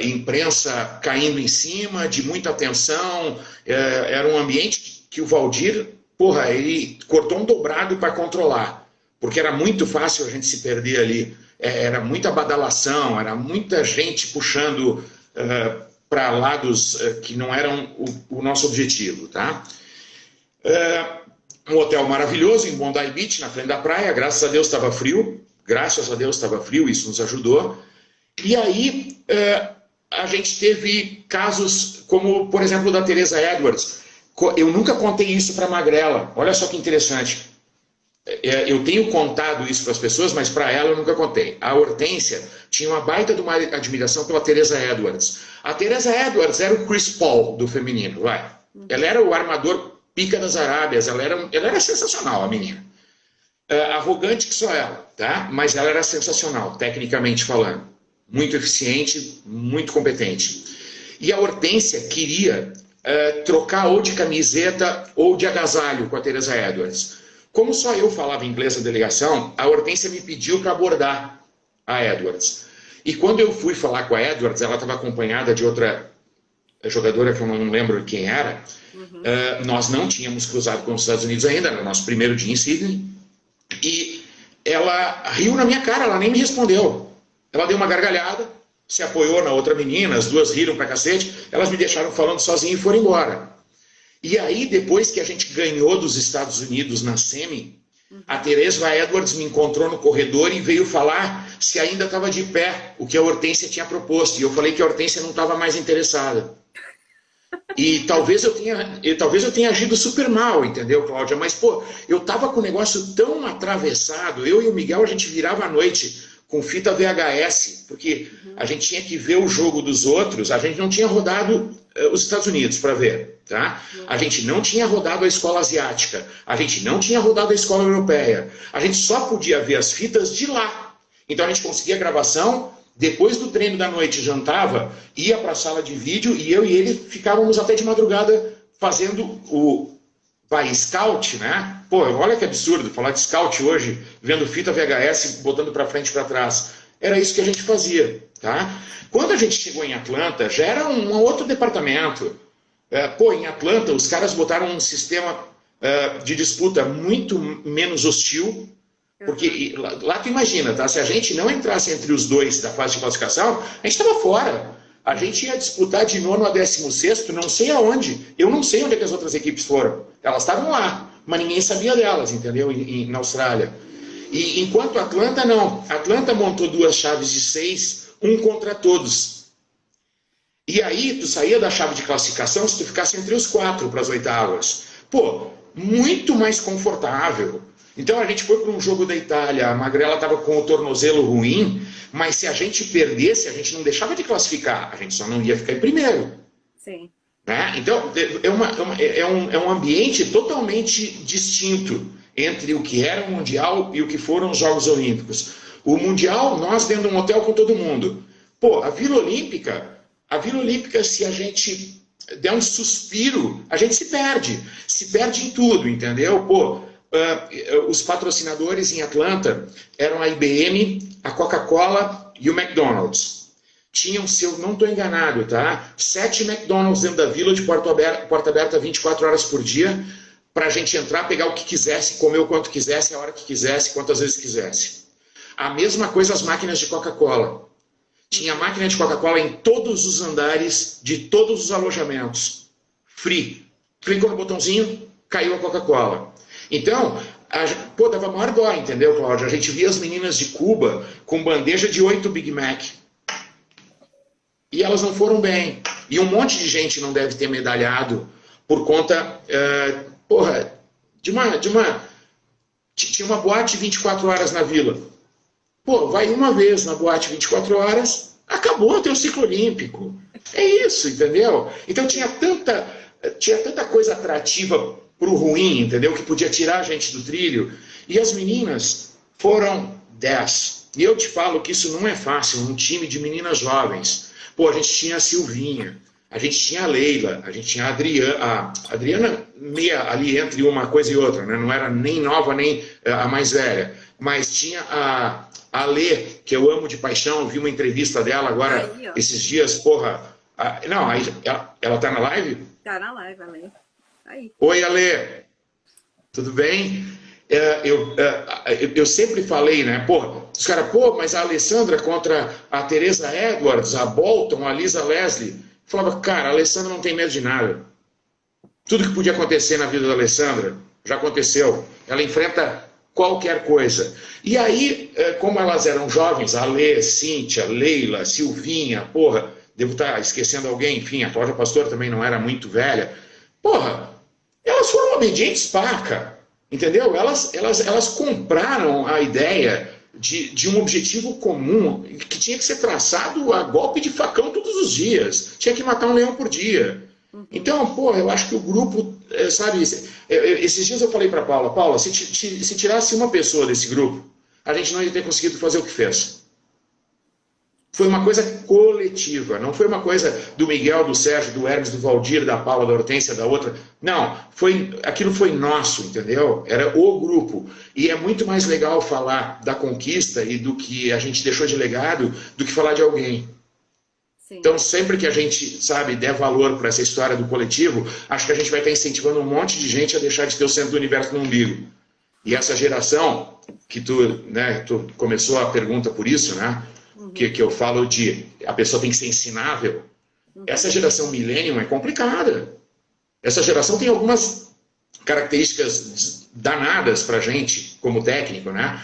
imprensa caindo em cima, de muita atenção, era um ambiente que o Valdir, porra, ele cortou um dobrado para controlar, porque era muito fácil a gente se perder ali, era muita badalação, era muita gente puxando para lados que não eram o nosso objetivo, tá? Um hotel maravilhoso em Bondi Beach, na frente da praia, graças a Deus estava frio, isso nos ajudou. E aí a gente teve casos como, por exemplo, da Teresa Edwards. Eu nunca contei isso para a Magrela, olha só que interessante. Eu tenho contado isso para as pessoas, mas para ela eu nunca contei. A Hortência tinha uma baita de uma admiração pela Teresa Edwards. A Teresa Edwards era o Chris Paul do feminino, vai. Ela era o armador pica das Arábias, ela era sensacional, a menina. Arrogante que só ela, tá? Mas ela era sensacional, tecnicamente falando. Muito eficiente, muito competente. E a Hortência queria trocar ou de camiseta ou de agasalho com a Teresa Edwards. Como só eu falava inglês na delegação, a Hortência me pediu para abordar a Edwards. E quando eu fui falar com a Edwards, ela estava acompanhada de outra jogadora que eu não lembro quem era. Nós não tínhamos cruzado com os Estados Unidos ainda, era o nosso primeiro dia em Sydney, e ela riu na minha cara, ela nem me respondeu. Ela deu uma gargalhada, se apoiou na outra menina, as duas riram pra cacete, elas me deixaram falando sozinho e foram embora. E aí, depois que a gente ganhou dos Estados Unidos na semi, a Teresa Edwards me encontrou no corredor e veio falar se ainda estava de pé o que a Hortência tinha proposto, e eu falei que a Hortência não estava mais interessada. E talvez eu tenha agido super mal, entendeu, Cláudia? Mas, pô, eu tava com o negócio tão atravessado, eu e o Miguel, a gente virava à noite com fita VHS, porque a gente tinha que ver o jogo dos outros, a gente não tinha rodado os Estados Unidos para ver, tá? A gente não tinha rodado a escola asiática, a gente não tinha rodado a escola europeia, a gente só podia ver as fitas de lá. Então a gente conseguia a gravação, depois do treino da noite jantava, ia para a sala de vídeo e eu e ele ficávamos até de madrugada fazendo o scout, né? Pô, olha que absurdo falar de scout hoje, vendo fita VHS, botando para frente e para trás. Era isso que a gente fazia, tá? Quando a gente chegou em Atlanta, já era um outro departamento. Pô, em Atlanta, os caras botaram um sistema de disputa muito menos hostil, porque lá tu imagina, tá? Se a gente não entrasse entre os dois da fase de classificação, a gente estava fora. A gente ia disputar de 9º a 16º, não sei aonde. Eu não sei onde é que as outras equipes foram. Elas estavam lá, mas ninguém sabia delas, entendeu? Na Austrália. E enquanto Atlanta, não. Atlanta montou 2 chaves de 6, um contra todos. E aí tu saía da chave de classificação se tu ficasse entre os 4 para as oitavas. Pô, muito mais confortável. Então a gente foi para um jogo da Itália, a Magrela estava com o tornozelo ruim, mas se a gente perdesse, a gente não deixava de classificar, a gente só não ia ficar em primeiro. Sim. Né? Então é um ambiente totalmente distinto entre o que era o Mundial e o que foram os Jogos Olímpicos. O Mundial, nós dentro de um hotel com todo mundo. Pô, a Vila Olímpica, se a gente der um suspiro, a gente se perde em tudo, entendeu? Pô, os patrocinadores em Atlanta eram a IBM, a Coca-Cola e o McDonald's. Tinham, se eu não estou enganado, tá? 7 McDonald's dentro da vila de porta aberta 24 horas por dia, para a gente entrar, pegar o que quisesse, comer o quanto quisesse, a hora que quisesse, quantas vezes quisesse. A mesma coisa as máquinas de Coca-Cola. Tinha máquina de Coca-Cola em todos os andares de todos os alojamentos. Free. Clicou no botãozinho, caiu a Coca-Cola. Então, dava maior dó, entendeu, Cláudio? A gente via as meninas de Cuba com bandeja de 8 Big Mac. E elas não foram bem. E um monte de gente não deve ter medalhado por conta, tinha uma boate 24 horas na vila. Pô, vai uma vez na boate 24 horas, acabou o teu ciclo olímpico. É isso, entendeu? Então tinha tanta coisa atrativa pro ruim, entendeu? Que podia tirar a gente do trilho. E as meninas foram 10. E eu te falo que isso não é fácil, um time de meninas jovens. Pô, a gente tinha a Silvinha, a gente tinha a Leila, a gente tinha a Adriana meia ali entre uma coisa e outra, né? Não era nem nova, nem a mais velha. Mas tinha a Lê, que eu amo de paixão, vi uma entrevista dela agora, aí, esses dias, porra. Ela tá na live? Tá na live, a Lê. Aí. Oi, Alê. Tudo bem? Eu sempre falei, né? Os caras, mas a Alessandra contra a Teresa Edwards, a Bolton, a Lisa Leslie. Eu falava, cara, a Alessandra não tem medo de nada. Tudo que podia acontecer na vida da Alessandra já aconteceu. Ela enfrenta qualquer coisa. E aí, como elas eram jovens, a Lê, Cíntia, Leila, Silvinha, devo estar esquecendo alguém, enfim, a Cláudia Pastor também não era muito velha. Elas foram obedientes paca, entendeu? Elas compraram a ideia de um objetivo comum que tinha que ser traçado a golpe de facão todos os dias. Tinha que matar um leão por dia. Então, eu acho que o grupo, sabe, esses dias eu falei para Paula, se tirasse uma pessoa desse grupo, a gente não ia ter conseguido fazer o que fez. Foi uma coisa coletiva, não foi uma coisa do Miguel, do Sérgio, do Hermes, do Valdir, da Paula, da Hortência, da outra. Não, aquilo foi nosso, entendeu? Era o grupo. E é muito mais legal falar da conquista e do que a gente deixou de legado do que falar de alguém. Sim. Então, sempre que a gente, sabe, der valor para essa história do coletivo, acho que a gente vai estar incentivando um monte de gente a deixar de ter o centro do universo no umbigo. E essa geração, que tu começou a pergunta por isso, né? Que eu falo de a pessoa tem que ser ensinável. Essa geração millennium é complicada. Essa geração tem algumas características danadas pra gente, como técnico, né?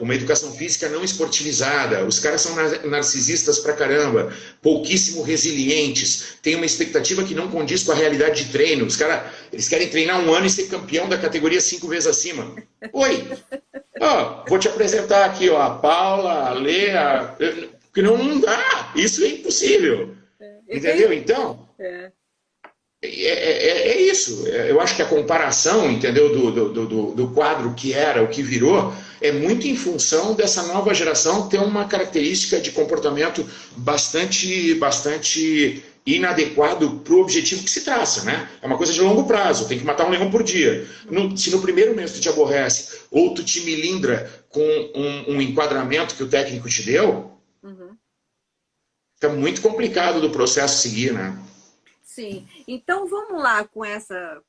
Uma educação física não esportivizada, os caras são narcisistas pra caramba, pouquíssimo resilientes, tem uma expectativa que não condiz com a realidade de treino. Os caras, eles querem treinar 1 ano e ser campeão da categoria 5 vezes acima. Oi! Vou te apresentar aqui, a Paula, a Lê, porque não dá, isso é impossível. Entendeu? Então, é isso. Eu acho que a comparação, entendeu, do quadro que era, o que virou, é muito em função dessa nova geração ter uma característica de comportamento bastante inadequado para o objetivo que se traça, né? É uma coisa de longo prazo, tem que matar um leão por dia. Se no primeiro mês tu te aborrece ou tu te milindra com um enquadramento que o técnico te deu, fica muito complicado do processo seguir, né? Sim. Então vamos lá com essa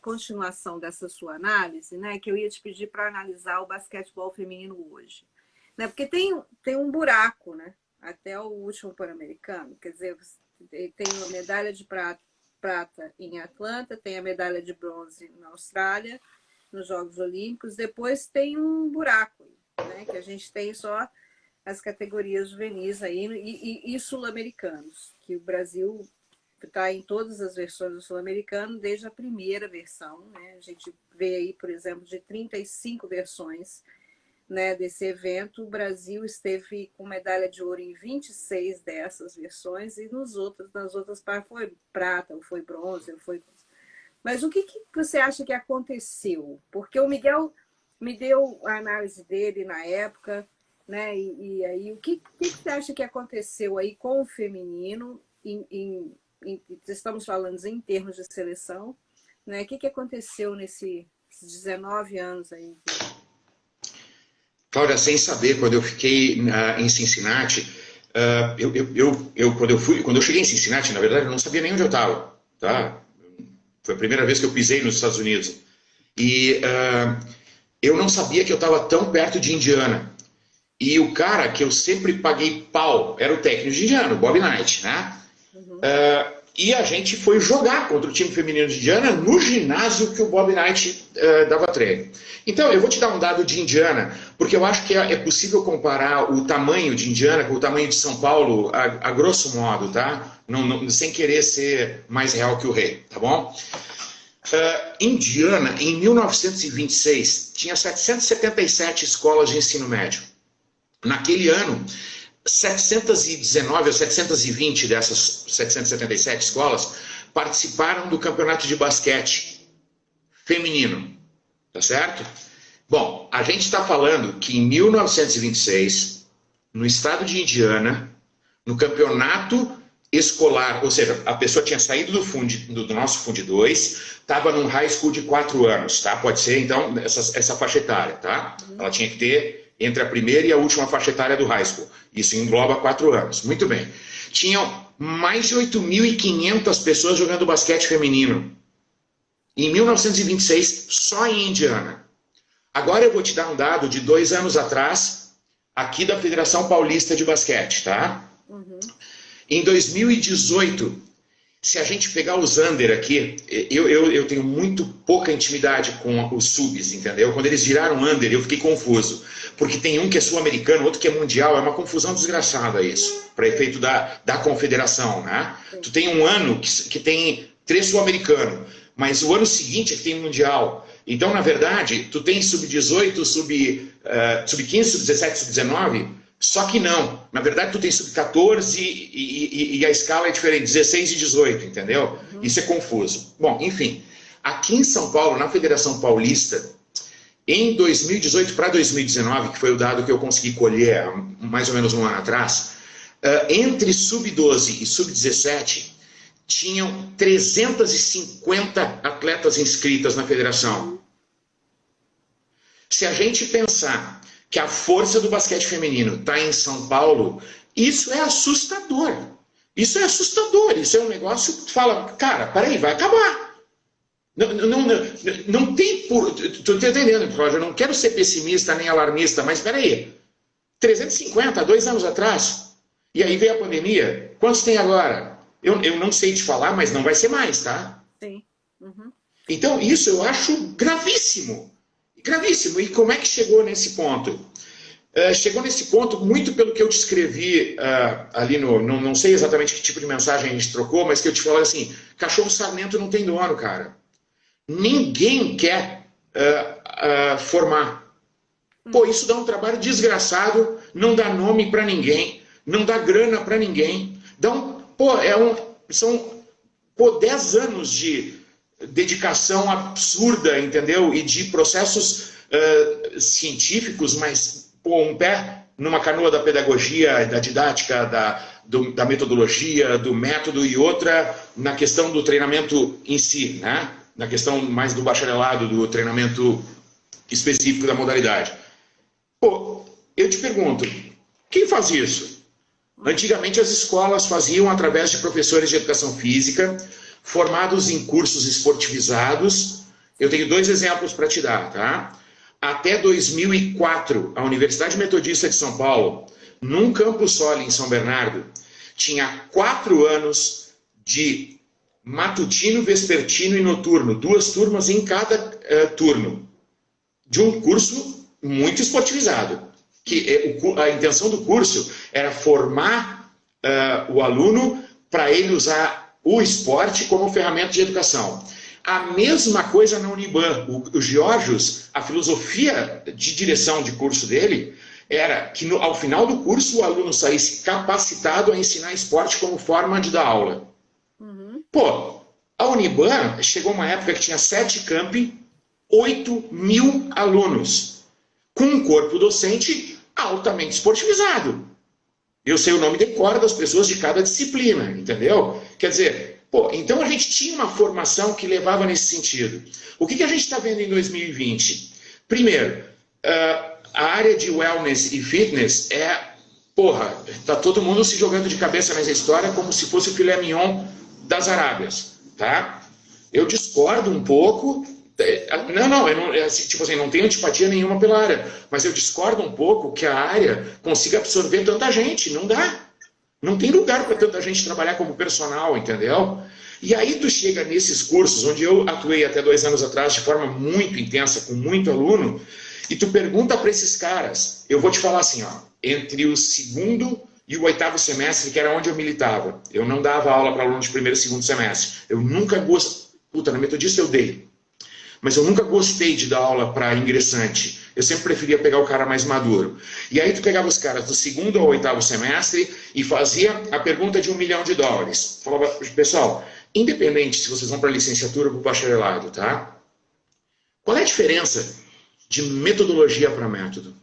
continuação dessa sua análise, né? Que eu ia te pedir para analisar o basquetebol feminino hoje. Né? Porque tem um buraco, né? Até o último Pan-Americano. Quer dizer, tem uma medalha de prata em Atlanta, tem a medalha de bronze na Austrália, nos Jogos Olímpicos. Depois tem um buraco, né? Que a gente tem só as categorias juvenis aí e sul-americanos, que o Brasil está em todas as versões do sul-americano desde a primeira versão, né? A gente vê aí, por exemplo, de 35 versões, né, desse evento, o Brasil esteve com medalha de ouro em 26 dessas versões e nas outras partes foi prata, ou foi bronze, ou foi... Mas o que você acha que aconteceu? Porque o Miguel me deu a análise dele na época, né? E aí, o que você acha que aconteceu aí com o feminino estamos falando em termos de seleção, né? O que aconteceu nesses 19 anos aí? Cláudia, sem saber, quando eu fiquei em Cincinnati, quando eu cheguei em Cincinnati, na verdade, eu não sabia nem onde eu estava, tá? Foi a primeira vez que eu pisei nos Estados Unidos. E eu não sabia que eu estava tão perto de Indiana. E o cara que eu sempre paguei pau era o técnico de Indiana, o Bob Knight, né? Uhum. E a gente foi jogar contra o time feminino de Indiana no ginásio que o Bob Knight dava treino. Então, eu vou te dar um dado de Indiana, porque eu acho que é possível comparar o tamanho de Indiana com o tamanho de São Paulo, a grosso modo, tá? Sem querer ser mais real que o rei, tá bom? Indiana, em 1926, tinha 777 escolas de ensino médio. Naquele ano, 719 ou 720 dessas 777 escolas participaram do campeonato de basquete feminino, tá certo? Bom, a gente está falando que em 1926, no estado de Indiana, no campeonato escolar, ou seja, a pessoa tinha saído do nosso Fundo 2, estava num high school de 4 anos, tá? Pode ser, então, essa faixa etária, tá? Ela tinha que ter entre a primeira e a última faixa etária do high school. Isso engloba 4 anos. Muito bem. Tinham mais de 8.500 pessoas jogando basquete feminino. Em 1926, só em Indiana. Agora eu vou te dar um dado de 2 anos atrás, aqui da Federação Paulista de Basquete, tá? Uhum. Em 2018, se a gente pegar os under aqui, eu tenho muito pouca intimidade com os subs, entendeu? Quando eles viraram under, eu fiquei confuso. Porque tem um que é sul-americano, outro que é mundial, é uma confusão desgraçada isso, para efeito da confederação, né? Tu tem um ano que tem 3 sul-americanos, mas o ano seguinte é que tem mundial. Então, na verdade, tu tem sub-18, sub-15, sub-17, sub-19, só que não. Na verdade, tu tem sub-14 e a escala é diferente, 16 e 18, entendeu? Uhum. Isso é confuso. Bom, enfim, aqui em São Paulo, na Federação Paulista, em 2018 para 2019, que foi o dado que eu consegui colher mais ou menos um ano atrás, entre sub-12 e sub-17, tinham 350 atletas inscritas na federação. Se a gente pensar que a força do basquete feminino está em São Paulo, isso é assustador. Isso é assustador. Isso é um negócio que tu fala, cara, peraí, vai acabar. Não tem por... Tu tá entendendo, Cláudio? Eu não quero ser pessimista nem alarmista, mas peraí. 350, 2 anos atrás. E aí veio a pandemia. Quantos tem agora? Eu não sei te falar, mas não vai ser mais, tá? Sim. Uhum. Então, isso eu acho gravíssimo. Gravíssimo. E como é que chegou nesse ponto? Chegou nesse ponto muito pelo que eu te escrevi ali não sei exatamente que tipo de mensagem a gente trocou, mas que eu te falei assim, cachorro sarnento não tem dono, cara. Ninguém quer formar. Pô, isso dá um trabalho desgraçado, não dá nome para ninguém, não dá grana para ninguém. São 10 anos de dedicação absurda, entendeu? E de processos científicos, mas um pé numa canoa da pedagogia, da didática, da metodologia, do método, e outra na questão do treinamento em si, né? Na questão mais do bacharelado, do treinamento específico da modalidade. Pô, eu te pergunto, quem faz isso? Antigamente as escolas faziam através de professores de educação física, formados em cursos esportivizados. Eu tenho 2 exemplos para te dar, tá? Até 2004, a Universidade Metodista de São Paulo, num campus só ali em São Bernardo, tinha 4 anos de matutino, vespertino e noturno, 2 turmas em cada turno, de um curso muito esportivizado. Que a intenção do curso era formar o aluno para ele usar o esporte como ferramenta de educação. A mesma coisa na Uniban. O Georgios, a filosofia de direção de curso dele era que ao final do curso o aluno saísse capacitado a ensinar esporte como forma de dar aula. Pô, a Uniban chegou uma época que tinha 7 campi, 8.000 alunos, com um corpo docente altamente esportivizado. Eu sei o nome de cor das pessoas de cada disciplina, entendeu? Quer dizer, pô, então a gente tinha uma formação que levava nesse sentido. O que a gente está vendo em 2020? Primeiro, a área de wellness e fitness tá todo mundo se jogando de cabeça nessa história como se fosse o filé mignon das Arábias, tá? Eu discordo um pouco. Tipo assim, não tenho antipatia nenhuma pela área, mas eu discordo um pouco que a área consiga absorver tanta gente. Não dá. Não tem lugar para tanta gente trabalhar como personal, entendeu? E aí tu chega nesses cursos, onde eu atuei até 2 anos atrás de forma muito intensa, com muito aluno, e tu pergunta para esses caras, eu vou te falar assim, ó, entre o 2º e o 8º semestre, que era onde eu militava, eu não dava aula para alunos de 1º e 2º semestre. Eu nunca gostei. Puta, na Metodista eu dei. Mas eu nunca gostei de dar aula para ingressante. Eu sempre preferia pegar o cara mais maduro. E aí tu pegava os caras do 2º ao 8º semestre e fazia a pergunta de $1 milhão. Falava, pessoal, independente se vocês vão para licenciatura ou para bacharelado, tá? Qual é a diferença de metodologia para método?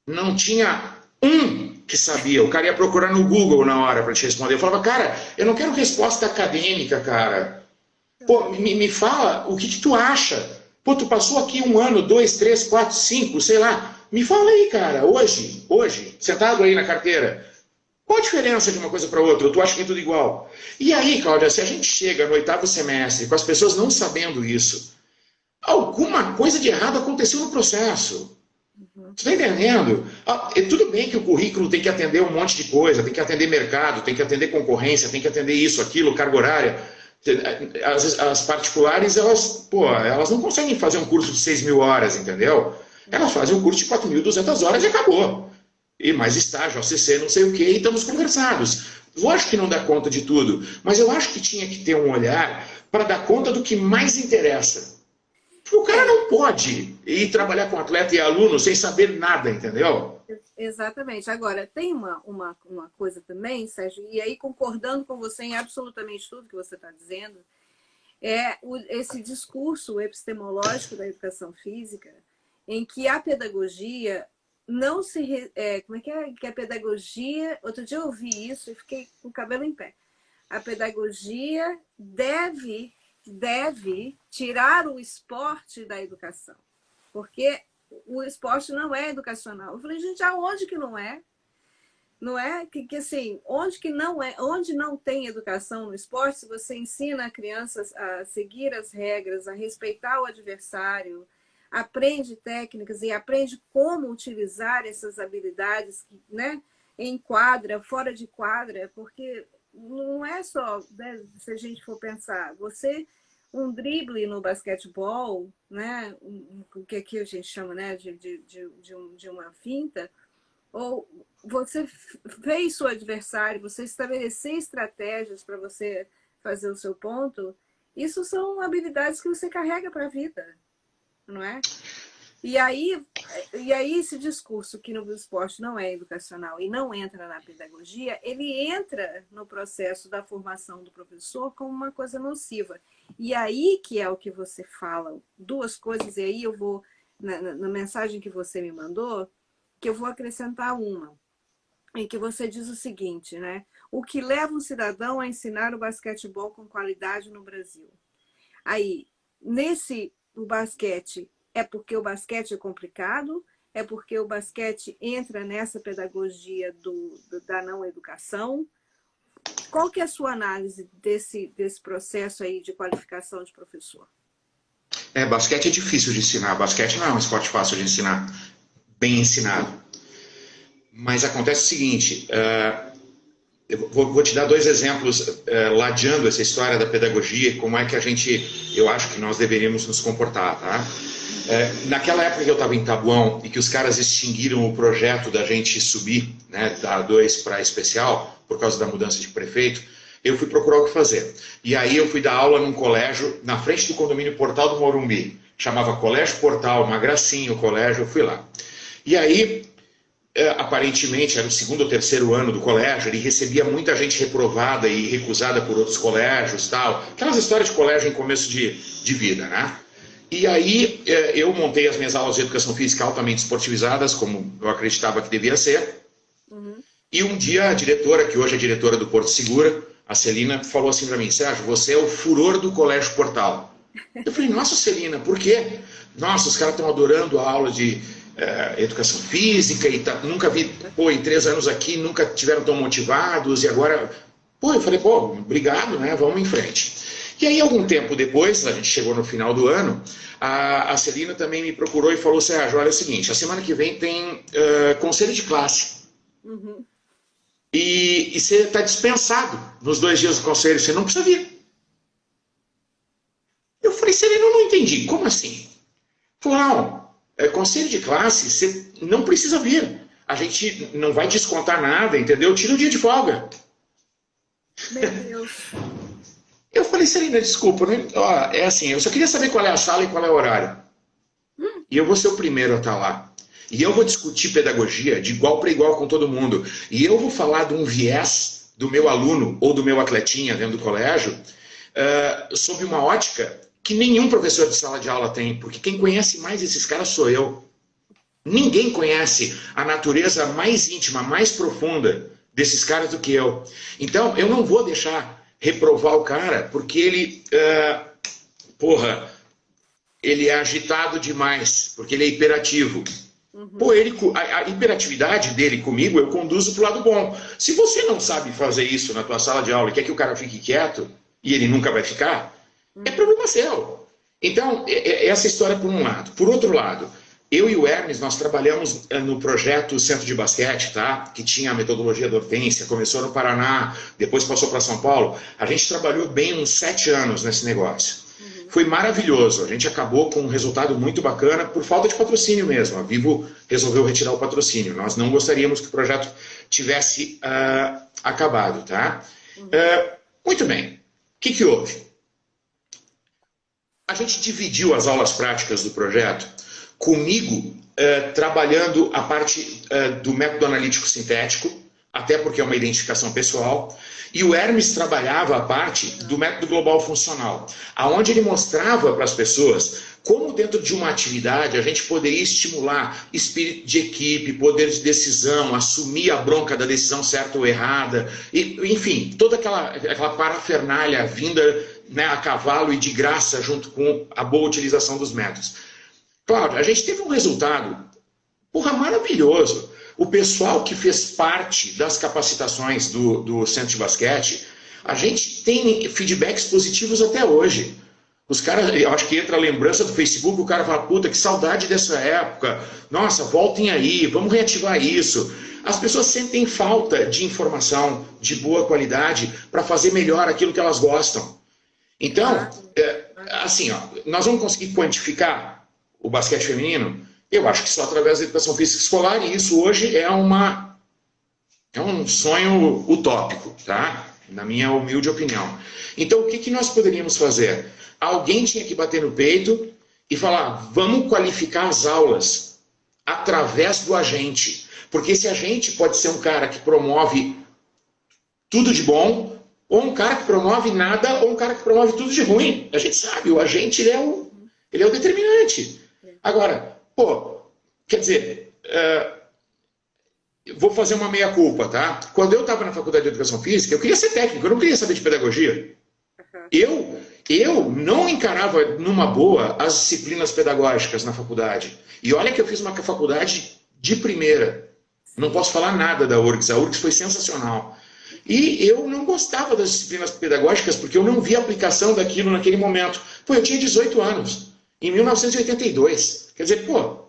Não tinha um que sabia. O cara ia procurar no Google na hora para te responder. Eu falava, cara, eu não quero resposta acadêmica, cara. Pô, me fala o que tu acha. Pô, tu passou aqui 1 ano, 2, 3, 4, 5, sei lá. Me fala aí, cara, hoje, sentado aí na carteira. Qual a diferença de uma coisa para outra? Ou tu acha que é tudo igual? E aí, Cláudia, se a gente chega no 8º semestre com as pessoas não sabendo isso, alguma coisa de errado aconteceu no processo. Você está entendendo? Tudo bem que o currículo tem que atender um monte de coisa, tem que atender mercado, tem que atender concorrência, tem que atender isso, aquilo, carga horária. As particulares, elas não conseguem fazer um curso de 6.000 horas, entendeu? Elas fazem um curso de 4.200 horas e acabou. E mais estágio, OCC, não sei o quê, e estamos conversados. Lógico que não dá conta de tudo, mas eu acho que tinha que ter um olhar para dar conta do que mais interessa. Porque o cara não pode ir trabalhar com atleta e aluno sem saber nada, entendeu? Exatamente. Agora, tem uma coisa também, Sérgio, e aí concordando com você em absolutamente tudo que você está dizendo, esse discurso epistemológico da educação física, em que a pedagogia não se... como é que a pedagogia... Outro dia eu ouvi isso e fiquei com o cabelo em pé. A pedagogia deve tirar o esporte da educação, porque o esporte não é educacional. Eu falei, gente, aonde que não é? Não é? Que assim, onde que não é? Onde não tem educação no esporte, se você ensina crianças a seguir as regras, a respeitar o adversário, aprende técnicas e aprende como utilizar essas habilidades, né, em quadra, fora de quadra, porque não é só, né, se a gente for pensar, um drible no basquetebol, né, o que aqui a gente chama, né, de uma finta, ou você fez seu adversário, você estabelecer estratégias para você fazer o seu ponto, isso são habilidades que você carrega para a vida, não é? E aí esse discurso que no esporte não é educacional e não entra na pedagogia, ele entra no processo da formação do professor como uma coisa nociva. E aí que é o que você fala, 2 coisas, e aí eu vou, na mensagem que você me mandou, que eu vou acrescentar uma, em que você diz o seguinte, né? O que leva um cidadão a ensinar o basquetebol com qualidade no Brasil? Aí, o basquete é porque o basquete é complicado, É porque o basquete entra nessa pedagogia da não educação? Qual que é a sua análise desse processo aí de qualificação de professor? Basquete é difícil de ensinar. Basquete não é um esporte fácil de ensinar, bem ensinado. Mas acontece o seguinte, eu vou te dar 2 exemplos ladeando essa história da pedagogia e como é que eu acho que nós deveríamos nos comportar, tá? Naquela época que eu estava em Taboão e que os caras extinguiram o projeto da gente subir, né, da A2 para especial, por causa da mudança de prefeito, eu fui procurar o que fazer. E aí eu fui dar aula num colégio na frente do condomínio Portal do Morumbi. Chamava Colégio Portal, uma gracinha o colégio, eu fui lá. E aí, aparentemente, era o 2º ou 3º ano do colégio, ele recebia muita gente reprovada e recusada por outros colégios, tal. Aquelas histórias de colégio em começo de vida, né? E aí eu montei as minhas aulas de educação física altamente esportivizadas, como eu acreditava que devia ser. Uhum. E um dia a diretora, que hoje é diretora do Porto Segura, a Celina, falou assim para mim: Sérgio, você é o furor do Colégio Portal. Eu falei: nossa, Celina, por quê? Nossa, os caras estão adorando a aula de educação física e nunca vi, em 3 anos aqui, nunca tiveram tão motivados e agora... eu falei, obrigado, né? Vamos em frente. E aí, algum tempo depois, a gente chegou no final do ano, a Celina também me procurou e falou: Sérgio, olha, é o seguinte, a semana que vem tem conselho de classe. Uhum. E você está dispensado nos 2 dias do conselho, você não precisa vir. Eu falei: Celina, eu não entendi, como assim? Falou: não, conselho de classe, você não precisa vir. A gente não vai descontar nada, entendeu? Tira o dia de folga. Meu Deus. Eu falei: Celina, desculpa, é assim, eu só queria saber qual é a sala e qual é o horário. E eu vou ser o primeiro a estar lá. E eu vou discutir pedagogia de igual para igual com todo mundo. E eu vou falar de um viés do meu aluno ou do meu atletinha dentro do colégio sob uma ótica que nenhum professor de sala de aula tem, porque quem conhece mais esses caras sou eu. Ninguém conhece a natureza mais íntima, mais profunda desses caras do que eu. Então, eu não vou deixar reprovar o cara, porque ele, ele é agitado demais, porque ele é hiperativo. Uhum. A hiperatividade dele comigo, eu conduzo para o lado bom. Se você não sabe fazer isso na tua sala de aula e quer que o cara fique quieto, e ele nunca vai ficar, é problema seu. Então, essa história por um lado. Por outro lado, eu e o Hermes, nós trabalhamos no projeto Centro de Basquete, tá? Que tinha a metodologia da Hortência, começou no Paraná, depois passou para São Paulo. A gente trabalhou bem uns 7 anos nesse negócio. Uhum. Foi maravilhoso, a gente acabou com um resultado muito bacana por falta de patrocínio mesmo. A Vivo resolveu retirar o patrocínio. Nós não gostaríamos que o projeto tivesse acabado, tá? Uhum. Muito bem. O que houve? A gente dividiu as aulas práticas do projeto, comigo trabalhando a parte do método analítico sintético, até porque é uma identificação pessoal, e o Hermes trabalhava a parte do método global funcional, aonde ele mostrava para as pessoas como dentro de uma atividade a gente poderia estimular espírito de equipe, poder de decisão, assumir a bronca da decisão certa ou errada, e, enfim, toda aquela parafernália vinda, né, a cavalo e de graça junto com a boa utilização dos métodos. Claro, a gente teve um resultado, maravilhoso. O pessoal que fez parte das capacitações do Centro de Basquete, a gente tem feedbacks positivos até hoje. Os caras, eu acho que entra a lembrança do Facebook, o cara fala: puta, que saudade dessa época. Nossa, voltem aí, vamos reativar isso. As pessoas sentem falta de informação de boa qualidade para fazer melhor aquilo que elas gostam. Então, assim, nós vamos conseguir quantificar o basquete feminino? Eu acho que só através da educação física escolar, e isso hoje é um sonho utópico, tá? Na minha humilde opinião. Então, o que nós poderíamos fazer? Alguém tinha que bater no peito e falar: vamos qualificar as aulas através do agente. Porque esse agente pode ser um cara que promove tudo de bom, ou um cara que promove nada, ou um cara que promove tudo de ruim. A gente sabe, o agente ele é o determinante. Agora, quer dizer, vou fazer uma meia-culpa, tá? Quando eu estava na faculdade de educação física, eu queria ser técnico, eu não queria saber de pedagogia. eu não encarava numa boa as disciplinas pedagógicas na faculdade. E olha que eu fiz uma faculdade de primeira. Não posso falar nada da URGS. A URGS foi sensacional. E eu não gostava das disciplinas pedagógicas porque eu não via aplicação daquilo naquele momento. Pô, eu tinha 18 anos, em 1982. Quer dizer, pô,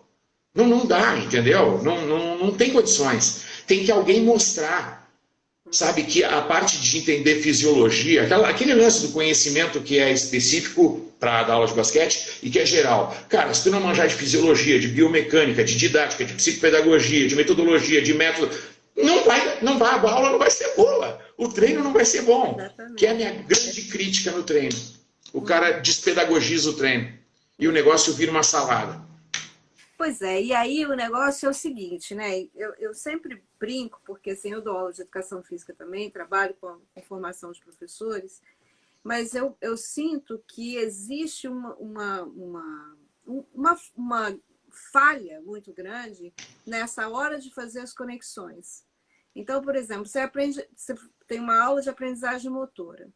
não dá, entendeu? Não tem condições. Tem que alguém mostrar. Sabe, que a parte de entender fisiologia, aquele lance do conhecimento que é específico para dar aula de basquete e que é geral. Cara, se tu não manjar de fisiologia, de biomecânica, de didática, de psicopedagogia, de metodologia, de método, a aula não vai ser boa. O treino não vai ser bom. Exatamente. Que é a minha grande crítica no treino. O cara despedagogiza o treino e o negócio vira uma salada. Pois é, e aí o negócio é o seguinte, né? Eu sempre brinco, porque assim, eu dou aula de educação física também, trabalho com formação de professores, mas eu sinto que existe uma falha muito grande nessa hora de fazer as conexões. Então, por exemplo, você tem uma aula de aprendizagem motora,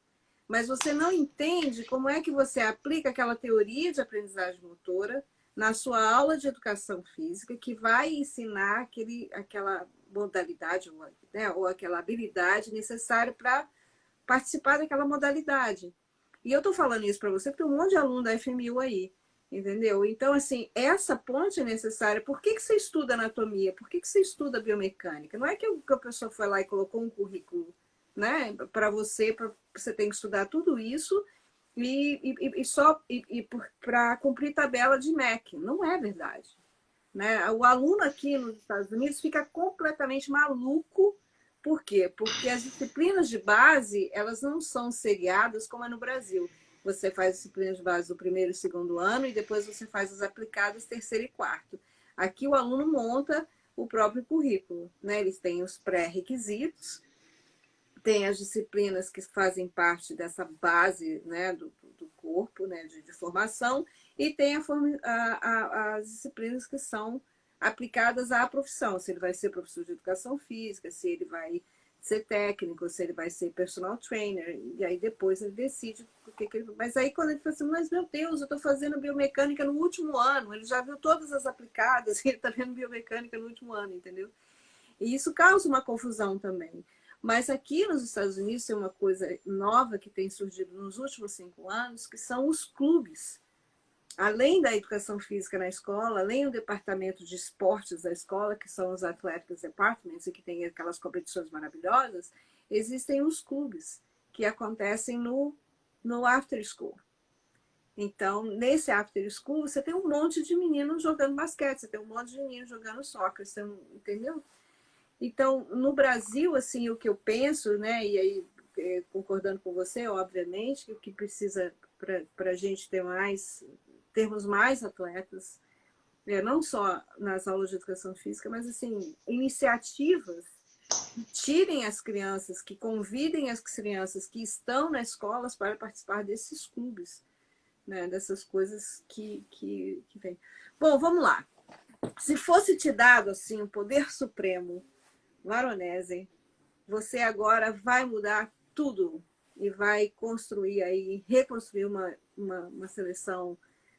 mas você não entende como é que você aplica aquela teoria de aprendizagem motora na sua aula de educação física, que vai ensinar aquela modalidade, né, ou aquela habilidade necessária para participar daquela modalidade. E eu estou falando isso para você porque tem um monte de aluno da FMU aí, entendeu? Então, assim, essa ponte é necessária. Por que você estuda anatomia? Por que você estuda biomecânica? Não é que a pessoa foi lá e colocou um currículo, né, para você tem que estudar tudo isso para cumprir tabela de MEC. Não é verdade. Né? O aluno aqui nos Estados Unidos fica completamente maluco. Por quê? Porque as disciplinas de base, elas não são seriadas como é no Brasil. Você faz disciplinas de base do primeiro e segundo ano e depois você faz as aplicadas terceiro e quarto. Aqui o aluno monta o próprio currículo. Né? Eles têm os pré-requisitos, tem as disciplinas que fazem parte dessa base, né, do corpo, né, de formação, e tem as disciplinas que são aplicadas à profissão. Se ele vai ser professor de educação física, se ele vai ser técnico, se ele vai ser personal trainer, e aí depois ele decide o que ele... Mas aí quando ele fala assim, mas meu Deus, eu estou fazendo biomecânica no último ano, ele já viu todas as aplicadas e ele está vendo biomecânica no último ano, entendeu? E isso causa uma confusão também. Mas aqui nos Estados Unidos tem uma coisa nova que tem surgido nos últimos 5 anos, que são os clubes. Além da educação física na escola, além do departamento de esportes da escola, que são os Athletic Departments, e que tem aquelas competições maravilhosas, existem os clubes que acontecem no after school. Então, nesse after school, você tem um monte de meninos jogando basquete, você tem um monte de meninos jogando soccer, você entendeu? Então, no Brasil, assim, o que eu penso, né, e aí concordando com você, obviamente, que o que precisa para a gente termos mais atletas, não só nas aulas de educação física, mas assim, iniciativas que tirem as crianças, que convidem as crianças que estão nas escolas para participar desses clubes, né, dessas coisas que vem. Bom, vamos lá. Se fosse te dado assim um poder supremo, Maronese, você agora vai mudar tudo e vai construir aí, reconstruir uma seleção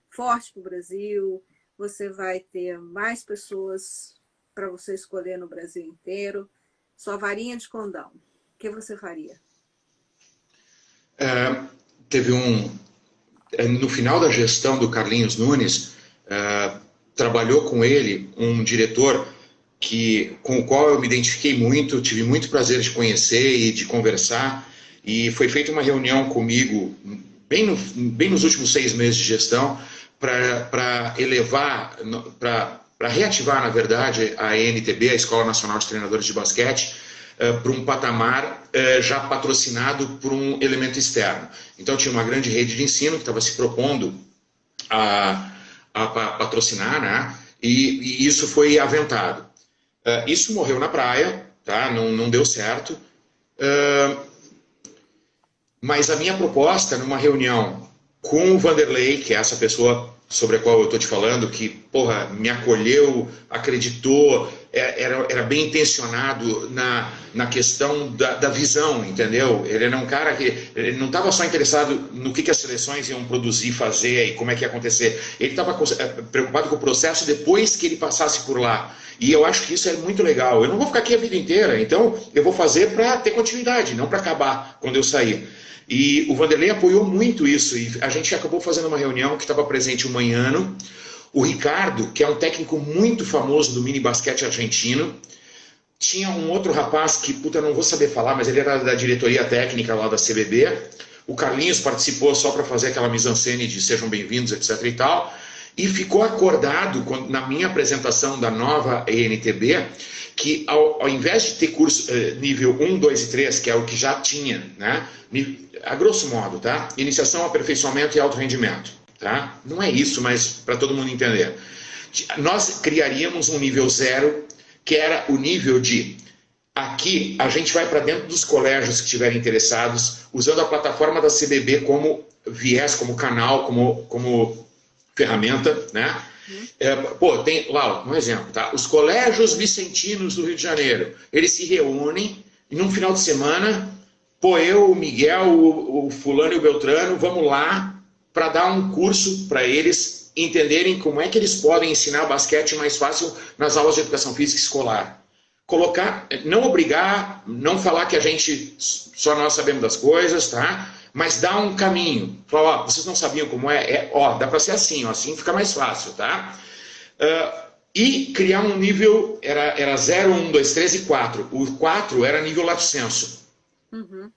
forte para o Brasil. Você vai ter mais pessoas para você escolher no Brasil inteiro. Sua varinha de condão, o que você faria? Teve no final da gestão do Carlinhos Nunes, trabalhou com ele um diretor com o qual eu me identifiquei muito, tive muito prazer de conhecer e de conversar, e foi feita uma reunião comigo bem nos últimos 6 meses de gestão para elevar, para reativar, na verdade, a ENTB, a Escola Nacional de Treinadores de Basquete, para um patamar já patrocinado por um elemento externo. Então tinha uma grande rede de ensino que estava se propondo a patrocinar, né? E isso foi aventado. Isso morreu na praia, tá? Não deu certo. Mas a minha proposta, numa reunião com o Vanderlei, que é essa pessoa sobre a qual eu estou te falando, que, porra, me acolheu, acreditou, era bem intencionado na questão da visão, entendeu? Ele era um cara que ele não estava só interessado no que as seleções iam produzir, fazer e como é que ia acontecer. Ele estava preocupado com o processo depois que ele passasse por lá. E eu acho que isso é muito legal. Eu não vou ficar aqui a vida inteira, então eu vou fazer para ter continuidade, não para acabar quando eu sair. E o Vanderlei apoiou muito isso, e a gente acabou fazendo uma reunião que estava presente o Manhano, o Ricardo, que é um técnico muito famoso do mini basquete argentino, tinha um outro rapaz que, puta, não vou saber falar, mas ele era da diretoria técnica lá da CBB, o Carlinhos participou só para fazer aquela mise-en-scène de sejam bem-vindos, etc e tal, e ficou acordado na minha apresentação da nova ENTB, que ao invés de ter curso nível 1, 2 e 3, que é o que já tinha, né, a grosso modo, tá? Iniciação, aperfeiçoamento e alto rendimento, tá? Não é isso, mas para todo mundo entender. Nós criaríamos um nível 0, que era o nível de aqui a gente vai para dentro dos colégios que estiverem interessados, usando a plataforma da CBB como viés, como canal, como ferramenta, né? Tem lá um exemplo, tá? Os colégios vicentinos do Rio de Janeiro, eles se reúnem e num final de semana, eu, o Miguel, o fulano e o Beltrano, vamos lá para dar um curso para eles entenderem como é que eles podem ensinar basquete mais fácil nas aulas de educação física escolar. Colocar, não obrigar, não falar que só nós sabemos das coisas, tá? Mas dá um caminho. Falar, vocês não sabiam como dá para ser assim, assim fica mais fácil, tá? E criar um nível, era 0, 1, 2, 3 e 4. O 4 era nível lato sensu. Uhum.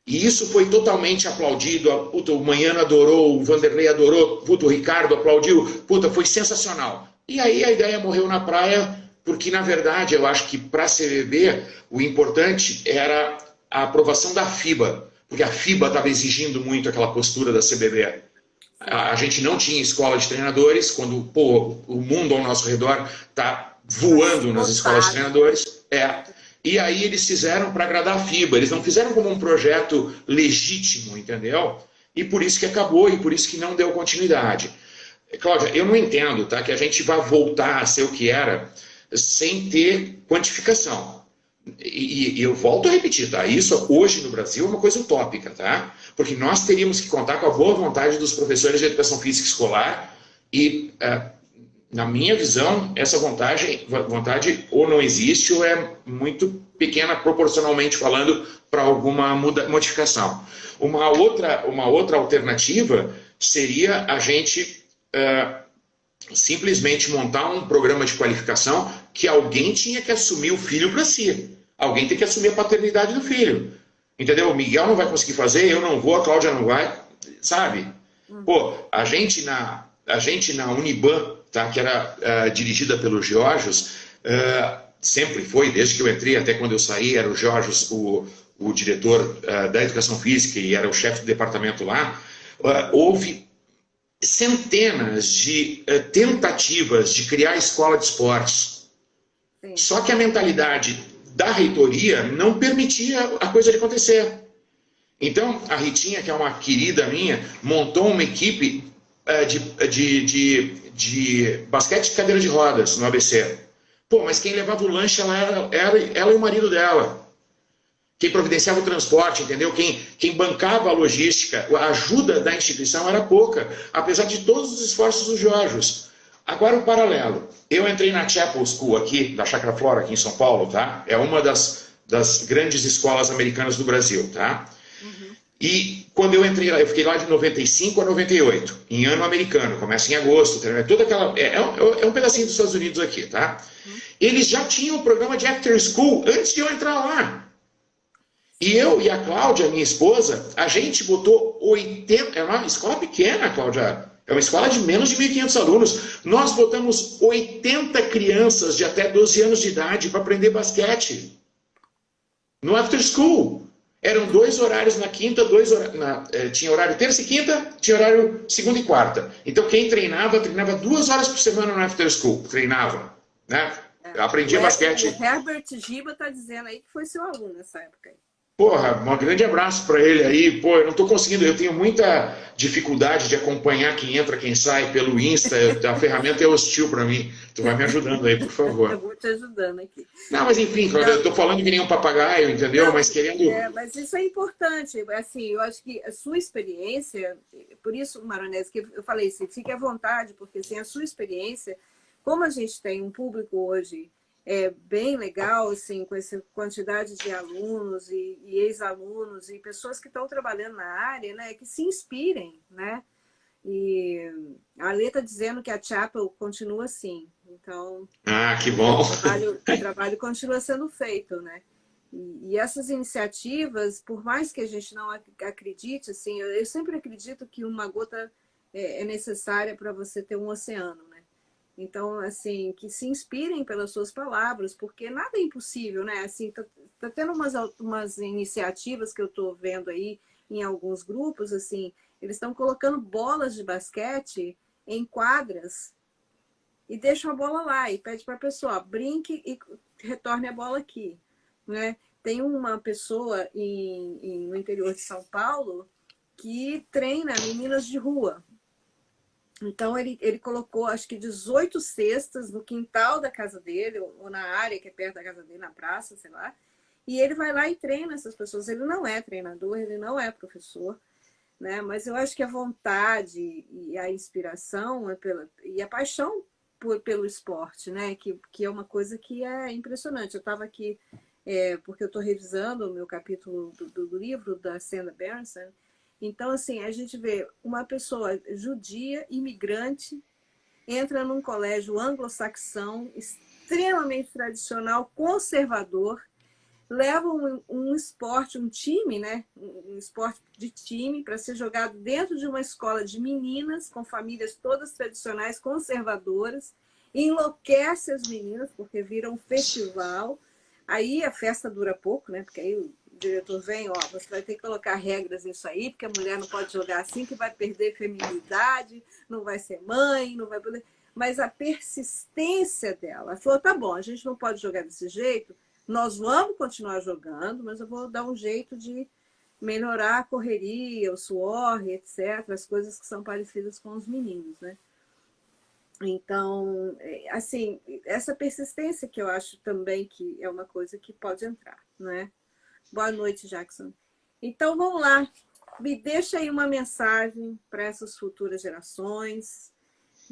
E isso foi totalmente aplaudido. O Manhano adorou, o Vanderlei adorou, o Ricardo aplaudiu. Foi sensacional. E aí a ideia morreu na praia, porque na verdade eu acho que para a CBB o importante era a aprovação da FIBA. Porque a FIBA estava exigindo muito aquela postura da CBB. A gente não tinha escola de treinadores, quando o mundo ao nosso redor está voando nas escolas de treinadores. E aí eles fizeram para agradar a FIBA, eles não fizeram como um projeto legítimo, entendeu? E por isso que acabou, e por isso que não deu continuidade. Cláudia, eu não entendo, tá, que a gente vá voltar a ser o que era sem ter quantificação. E eu volto a repetir, tá? Isso hoje no Brasil é uma coisa utópica, tá? Porque nós teríamos que contar com a boa vontade dos professores de educação física escolar e, na minha visão, essa vontade ou não existe ou é muito pequena proporcionalmente falando para alguma modificação. Uma outra alternativa seria a gente simplesmente montar um programa de qualificação que alguém tinha que assumir o filho para si. Alguém tem que assumir a paternidade do filho. Entendeu? O Miguel não vai conseguir fazer, eu não vou, a Cláudia não vai, sabe? A gente na Uniban, tá, que era dirigida pelo Georgios, sempre foi, desde que eu entrei até quando eu saí, era o Georgios, o diretor da educação física e era o chefe do departamento lá, houve centenas de tentativas de criar escola de esportes. Sim. Só que a mentalidade da reitoria não permitia a coisa de acontecer. Então, a Ritinha, que é uma querida minha, montou uma equipe de basquete de cadeira de rodas no ABC. Mas quem levava o lanche ela e o marido dela. Quem providenciava o transporte, entendeu? Quem bancava a logística, a ajuda da instituição era pouca, apesar de todos os esforços dos Georgios. Agora o paralelo. Eu entrei na Chapel School aqui, da Chácara Flora, aqui em São Paulo, tá? É uma das grandes escolas americanas do Brasil, tá? Uhum. E quando eu entrei lá, eu fiquei lá de 95 a 98, em ano americano, começa em agosto, toda aquela, é um pedacinho dos Estados Unidos aqui, tá? Uhum. Eles já tinham o programa de After School antes de eu entrar lá. E eu e a Cláudia, minha esposa, a gente botou 80... É uma escola pequena, Cláudia. É uma escola de menos de 1.500 alunos. Nós botamos 80 crianças de até 12 anos de idade para aprender basquete. No After School. Eram 2 horários na quinta, tinha horário terça e quinta, tinha horário segunda e quarta. Então quem treinava 2 horas por semana no After School. Treinava, né? Eu aprendia basquete. O Herbert Giba está dizendo aí que foi seu aluno nessa época aí. Porra, um grande abraço para ele aí. Pô, eu não estou conseguindo, eu tenho muita dificuldade de acompanhar quem entra, quem sai pelo Insta. A ferramenta é hostil para mim. Tu vai me ajudando aí, por Eu favor. vou te ajudando aqui. Não, mas enfim, Cláudia, eu Então, estou falando que nem um papagaio, entendeu? não, Mas querendo. mas isso é importante. Assim, eu acho que a sua experiência, por isso, Maronese, que eu falei assim, fique à vontade, porque assim, a sua experiência, como a gente tem um público hoje bem legal, assim, com essa quantidade de alunos e ex-alunos e pessoas que estão trabalhando na área, né, que se inspirem, né? E a Lê está dizendo que a Chapel continua assim. Então, Ah, que bom. o trabalho continua sendo feito, né? E essas iniciativas, por mais que a gente não acredite, assim, eu sempre acredito que uma gota é necessária para você ter um oceano, né? Então, assim, que se inspirem pelas suas palavras, porque nada é impossível, né? Assim, tá tendo umas iniciativas que eu estou vendo aí em alguns grupos, assim, eles estão colocando bolas de basquete em quadras e deixam a bola lá e pede para a pessoa, ó, brinque e retorne a bola aqui, né? Tem uma pessoa no interior de São Paulo que treina meninas de rua. Então, ele colocou, acho que 18 cestas no quintal da casa dele, ou na área que é perto da casa dele, na praça, sei lá. E ele vai lá e treina essas pessoas. Ele não é treinador, ele não é professor, né? Mas eu acho que a vontade e a inspiração e a paixão pelo esporte, né? Que é uma coisa que é impressionante. Eu estava aqui, porque eu estou revisando o meu capítulo do livro da Senda Berenson. Então, assim, a gente vê uma pessoa judia, imigrante, entra num colégio anglo-saxão, extremamente tradicional, conservador, leva um esporte, um time, né? Um esporte de time para ser jogado dentro de uma escola de meninas, com famílias todas tradicionais, conservadoras, enlouquece as meninas, porque vira um festival. Aí a festa dura pouco, né? Porque aí o diretor vem, ó, você vai ter que colocar regras nisso aí, porque a mulher não pode jogar assim, que vai perder feminilidade, não vai ser mãe, não vai poder... Mas a persistência dela, ela falou, tá bom, a gente não pode jogar desse jeito, nós vamos continuar jogando, mas eu vou dar um jeito de melhorar a correria, o suor, etc., as coisas que são parecidas com os meninos, né? Então, assim, essa persistência que eu acho também que é uma coisa que pode entrar, não é? Boa noite, Jackson. Então, vamos lá. Me deixa aí uma mensagem para essas futuras gerações.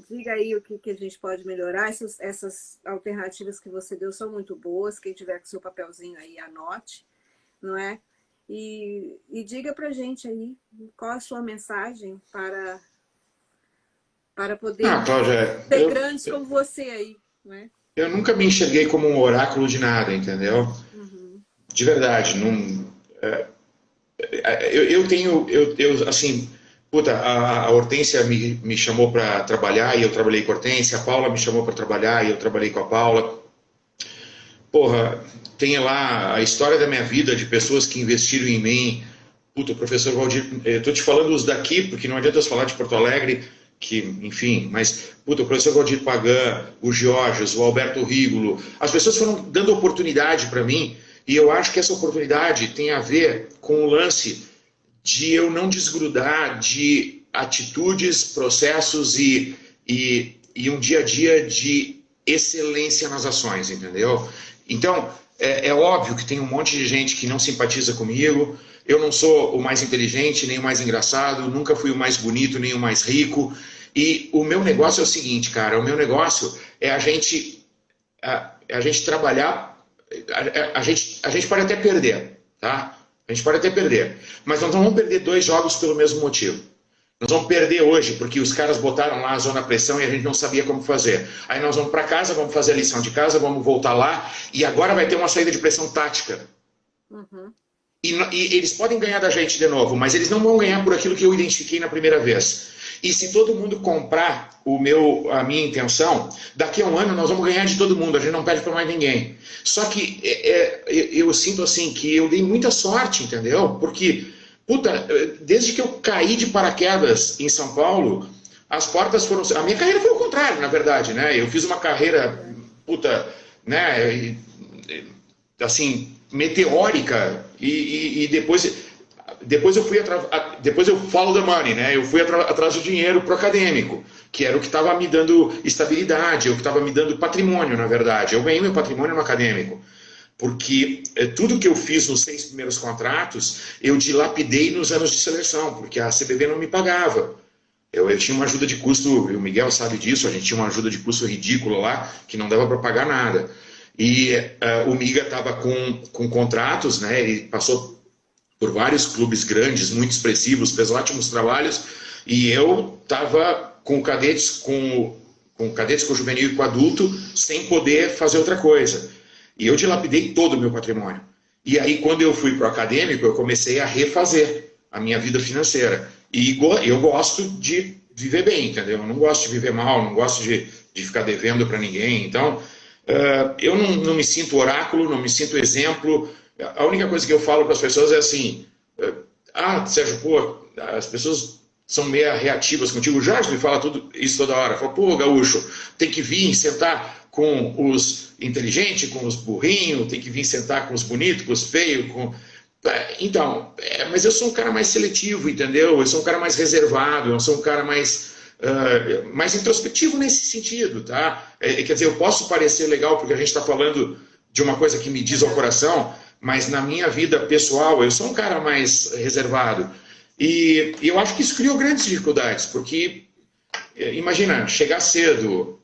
Diga aí o que a gente pode melhorar. Essas alternativas que você deu são muito boas. Quem tiver com seu papelzinho aí, anote, não é? E diga para a gente aí qual a sua mensagem para poder Cláudia, ser grandes como você aí, não é? eu nunca me enxerguei como um oráculo de nada, entendeu? Uhum. De verdade, não. Assim, puta, a Hortência me chamou para trabalhar e eu trabalhei com a Hortência, a Paula me chamou para trabalhar e eu trabalhei com a Paula. Porra, tem lá a história da minha vida de pessoas que investiram em mim. Puta, professor Valdir, eu tô te falando os daqui, porque não adianta eu falar de Porto Alegre, que, enfim, mas, puta, o professor Valdir Pagan, o Georges, o Alberto Rígolo, as pessoas foram dando oportunidade para mim, e eu acho que essa oportunidade tem a ver com o lance de eu não desgrudar de atitudes, processos e um dia a dia de excelência nas ações, entendeu? Então, é óbvio que tem um monte de gente que não simpatiza comigo. Eu não sou o mais inteligente, nem o mais engraçado, nunca fui o mais bonito, nem o mais rico. E o meu negócio é o seguinte, cara, o meu negócio é a gente trabalhar, a gente pode até perder, tá? A gente pode até perder, mas nós não vamos perder 2 jogos pelo mesmo motivo. Nós vamos perder hoje porque os caras botaram lá a zona pressão e a gente não sabia como fazer. Aí nós vamos para casa, vamos fazer a lição de casa, vamos voltar lá e agora vai ter uma saída de pressão tática. Uhum. E eles podem ganhar da gente de novo, mas eles não vão ganhar por aquilo que eu identifiquei na primeira vez. E se todo mundo comprar a minha intenção, daqui a um ano nós vamos ganhar de todo mundo, a gente não perde para mais ninguém. Só que eu sinto assim que eu dei muita sorte, entendeu? Porque, puta, desde que eu caí de paraquedas em São Paulo, as portas foram... A minha carreira foi o contrário, na verdade, né? Eu fiz uma carreira, puta, né? Assim... meteórica e depois eu falo da money, né? Eu fui atrás do dinheiro pro acadêmico, que era o que estava me dando estabilidade, o que estava me dando patrimônio, na verdade. Eu ganhei meu patrimônio no acadêmico, porque tudo que eu fiz nos 6 primeiros contratos, eu dilapidei nos anos de seleção, porque a CBB não me pagava. Eu tinha uma ajuda de custo, o Miguel sabe disso, a gente tinha uma ajuda de custo ridícula lá, que não dava para pagar nada. E o Miga estava com contratos, né? Ele passou por vários clubes grandes, muito expressivos, fez ótimos trabalhos, e eu estava com cadetes, com o juvenil e com o adulto, sem poder fazer outra coisa. E eu dilapidei todo o meu patrimônio. E aí, quando eu fui para o acadêmico, eu comecei a refazer a minha vida financeira. E eu gosto de viver bem, entendeu? Eu não gosto de viver mal, não gosto de ficar devendo para ninguém. Então, eu não me sinto oráculo, não me sinto exemplo. A única coisa que eu falo para as pessoas é assim, Sérgio, pô, as pessoas são meio reativas contigo. O Jorge me fala tudo isso toda hora. Fala, pô, gaúcho, tem que vir sentar com os inteligentes, com os burrinhos, tem que vir sentar com os bonitos, com os feios, Então, mas eu sou um cara mais seletivo, entendeu? Eu sou um cara mais reservado, eu sou um cara mais introspectivo nesse sentido, tá? Quer dizer, eu posso parecer legal porque a gente está falando de uma coisa que me diz ao coração, mas na minha vida pessoal eu sou um cara mais reservado. E eu acho que isso criou grandes dificuldades, porque, imagina, chegar cedo,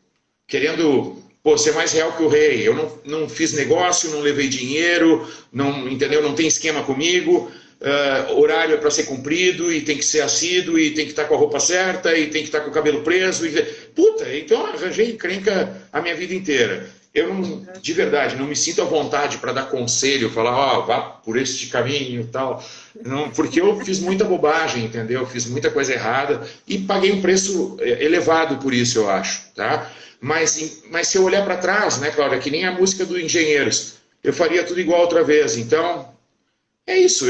querendo ser mais real que o rei. Eu não fiz negócio, não levei dinheiro, entendeu? Não tem esquema comigo. Horário é para ser cumprido e tem que ser assíduo e tem que estar com a roupa certa e tem que estar com o cabelo preso. Então arranjei encrenca a minha vida inteira. Eu de verdade, não me sinto à vontade para dar conselho, falar, vá por este caminho e tal. Não, porque eu fiz muita bobagem, entendeu? Eu fiz muita coisa errada e paguei um preço elevado por isso, eu acho, tá? Mas se eu olhar para trás, né, Cláudia, que nem a música do Engenheiros, eu faria tudo igual outra vez. Então, é isso.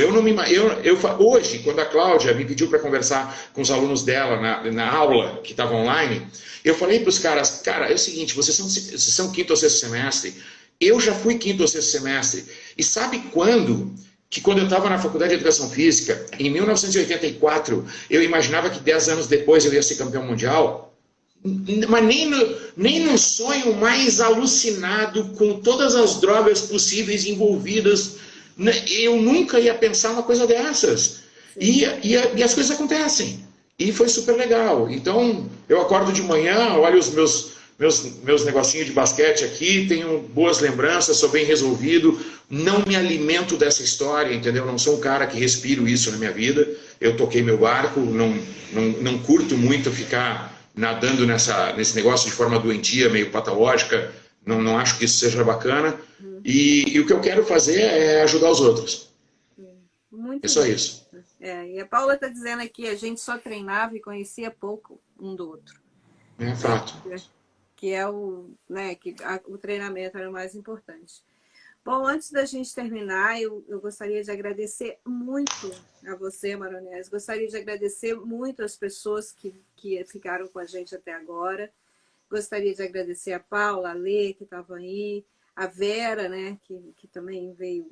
Hoje, quando a Cláudia me pediu para conversar com os alunos dela na aula, que estava online, eu falei para os caras, cara, é o seguinte, vocês são quinto ou sexto semestre, eu já fui quinto ou sexto semestre, e sabe quando eu estava na Faculdade de Educação Física, em 1984, eu imaginava que 10 anos depois eu ia ser campeão mundial? Mas nem no sonho mais alucinado, com todas as drogas possíveis envolvidas, eu nunca ia pensar uma coisa dessas. E as coisas acontecem. E foi super legal. Então, eu acordo de manhã, olho os meus negocinhos de basquete aqui, tenho boas lembranças, sou bem resolvido, não me alimento dessa história, entendeu? Não sou um cara que respiro isso na minha vida. Eu toquei meu barco, não curto muito ficar nadando nesse negócio de forma doentia, meio patológica. Não acho que isso seja bacana. E o que eu quero fazer é ajudar os outros. Muito é só bem. isso. E a Paula está dizendo aqui, a gente só treinava e conhecia pouco um do outro. É fato. Que é o treinamento era o mais importante. Bom, antes da gente terminar, eu gostaria de agradecer muito a você, Maronese. Gostaria de agradecer muito as pessoas que ficaram com a gente até agora. Gostaria de agradecer a Paula, a Lê, que estavam aí, a Vera, né, que também veio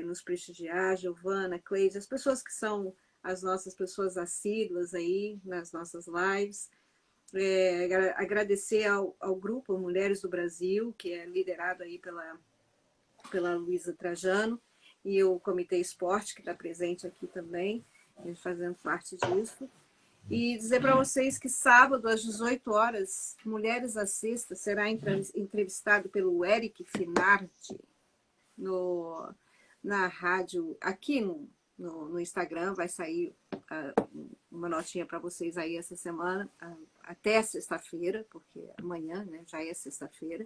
nos prestigiar, a Giovana, a Cleide, as pessoas que são as nossas pessoas assíduas aí nas nossas lives. Agradecer ao grupo Mulheres do Brasil, que é liderado aí pela Luísa Trajano, e o Comitê Esporte, que está presente aqui também, fazendo parte disso. E dizer para vocês que sábado, às 18 horas, Mulheres à Sexta será entrevistado pelo Eric Finardi na rádio, aqui no Instagram. Vai sair uma notinha para vocês aí essa semana, até sexta-feira, porque amanhã, né, já é sexta-feira.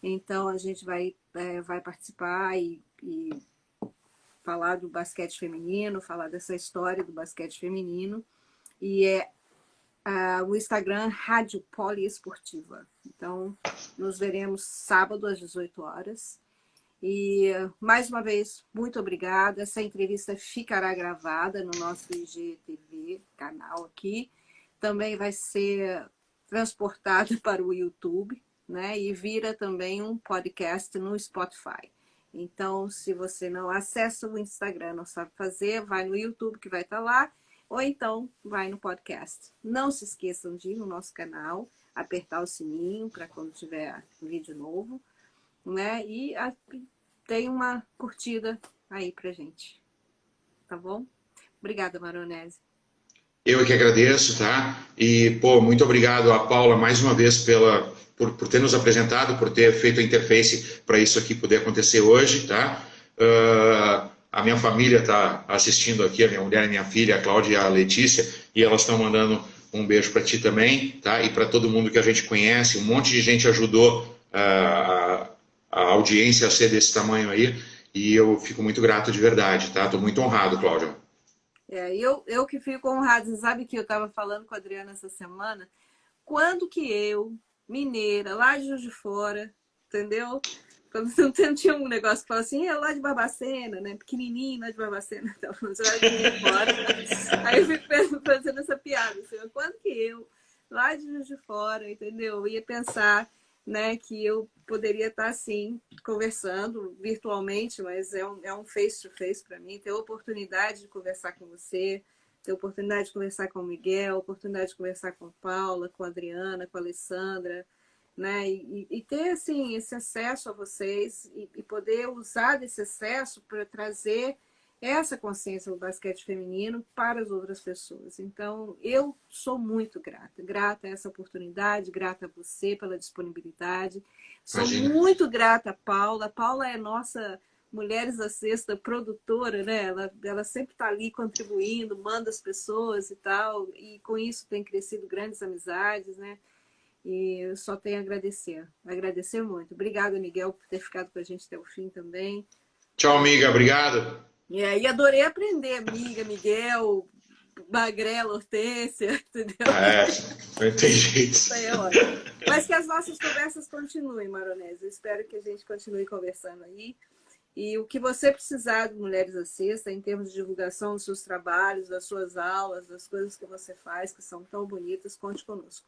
Então, a gente vai participar e falar do basquete feminino, falar dessa história do basquete feminino. E o Instagram Rádio Poliesportiva. Então, nos veremos sábado às 18 horas. E, mais uma vez, muito obrigada. Essa entrevista ficará gravada no nosso IGTV, canal aqui. Também vai ser transportada para o YouTube, né? E vira também um podcast no Spotify. Então, se você não acessa o Instagram, não sabe fazer, vai no YouTube que vai estar lá, ou então vai no podcast. Não se esqueçam de ir no nosso canal, apertar o sininho para quando tiver vídeo novo, né? E tem uma curtida aí pra gente, tá bom? Obrigada, Maronese. Eu é que agradeço, tá? E, pô, muito obrigado a Paula mais uma vez por ter nos apresentado, por ter feito a interface para isso aqui poder acontecer hoje, tá? A minha família está assistindo aqui, a minha mulher e minha filha, a Cláudia e a Letícia, e elas estão mandando um beijo para ti também, tá? E para todo mundo que a gente conhece, um monte de gente ajudou a audiência a ser desse tamanho aí, e eu fico muito grato de verdade, tá? Estou muito honrado, Cláudia. Eu que fico honrada. Você sabe que eu estava falando com a Adriana essa semana, quando que eu, mineira, lá de Juiz de Fora, entendeu? Quando não tinha um negócio que falava assim, é lá de Barbacena, né? Pequenininho, lá de Barbacena. Então, lá de Juiz de Fora. Aí eu fico fazendo essa piada. Assim, quando que eu, lá de Juiz de Fora, entendeu? Ia pensar, né, que eu poderia estar, assim, conversando virtualmente, mas é um face-to-face para mim, ter a oportunidade de conversar com você, ter a oportunidade de conversar com o Miguel, a oportunidade de conversar com a Paula, com a Adriana, com a Alessandra, né? E ter, assim, esse acesso a vocês e poder usar desse acesso para trazer essa consciência do basquete feminino para as outras pessoas. Então, eu sou muito grata a essa oportunidade, grata a você pela disponibilidade. Sou Imagina. muito grata a Paula. A Paula é nossa Mulheres da Sexta produtora, né? Ela sempre está ali contribuindo, manda as pessoas e tal, e com isso tem crescido grandes amizades, né? E eu só tenho a agradecer muito. Obrigada, Miguel, por ter ficado com a gente até o fim também. Tchau, amiga. Obrigado. E aí adorei aprender, amiga, Miguel, Magrela, Hortência, entendeu? Não tem jeito. Isso aí é ótimo. Mas que as nossas conversas continuem, Maronese. Eu espero que a gente continue conversando aí. E o que você precisar de Mulheres à Sexta, em termos de divulgação dos seus trabalhos, das suas aulas, das coisas que você faz, que são tão bonitas, conte conosco.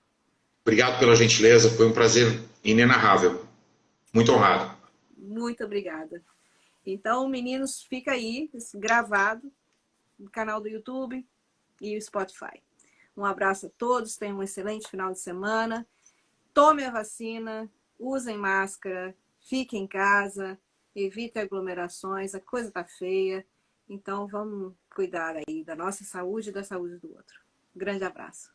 Obrigado pela gentileza, foi um prazer inenarrável. Muito honrado. Muito obrigada. Então, meninos, fica aí, gravado, no canal do YouTube e o Spotify. Um abraço a todos, tenham um excelente final de semana. Tome a vacina, usem máscara, fiquem em casa, evitem aglomerações, a coisa tá feia. Então, vamos cuidar aí da nossa saúde e da saúde do outro. Grande abraço.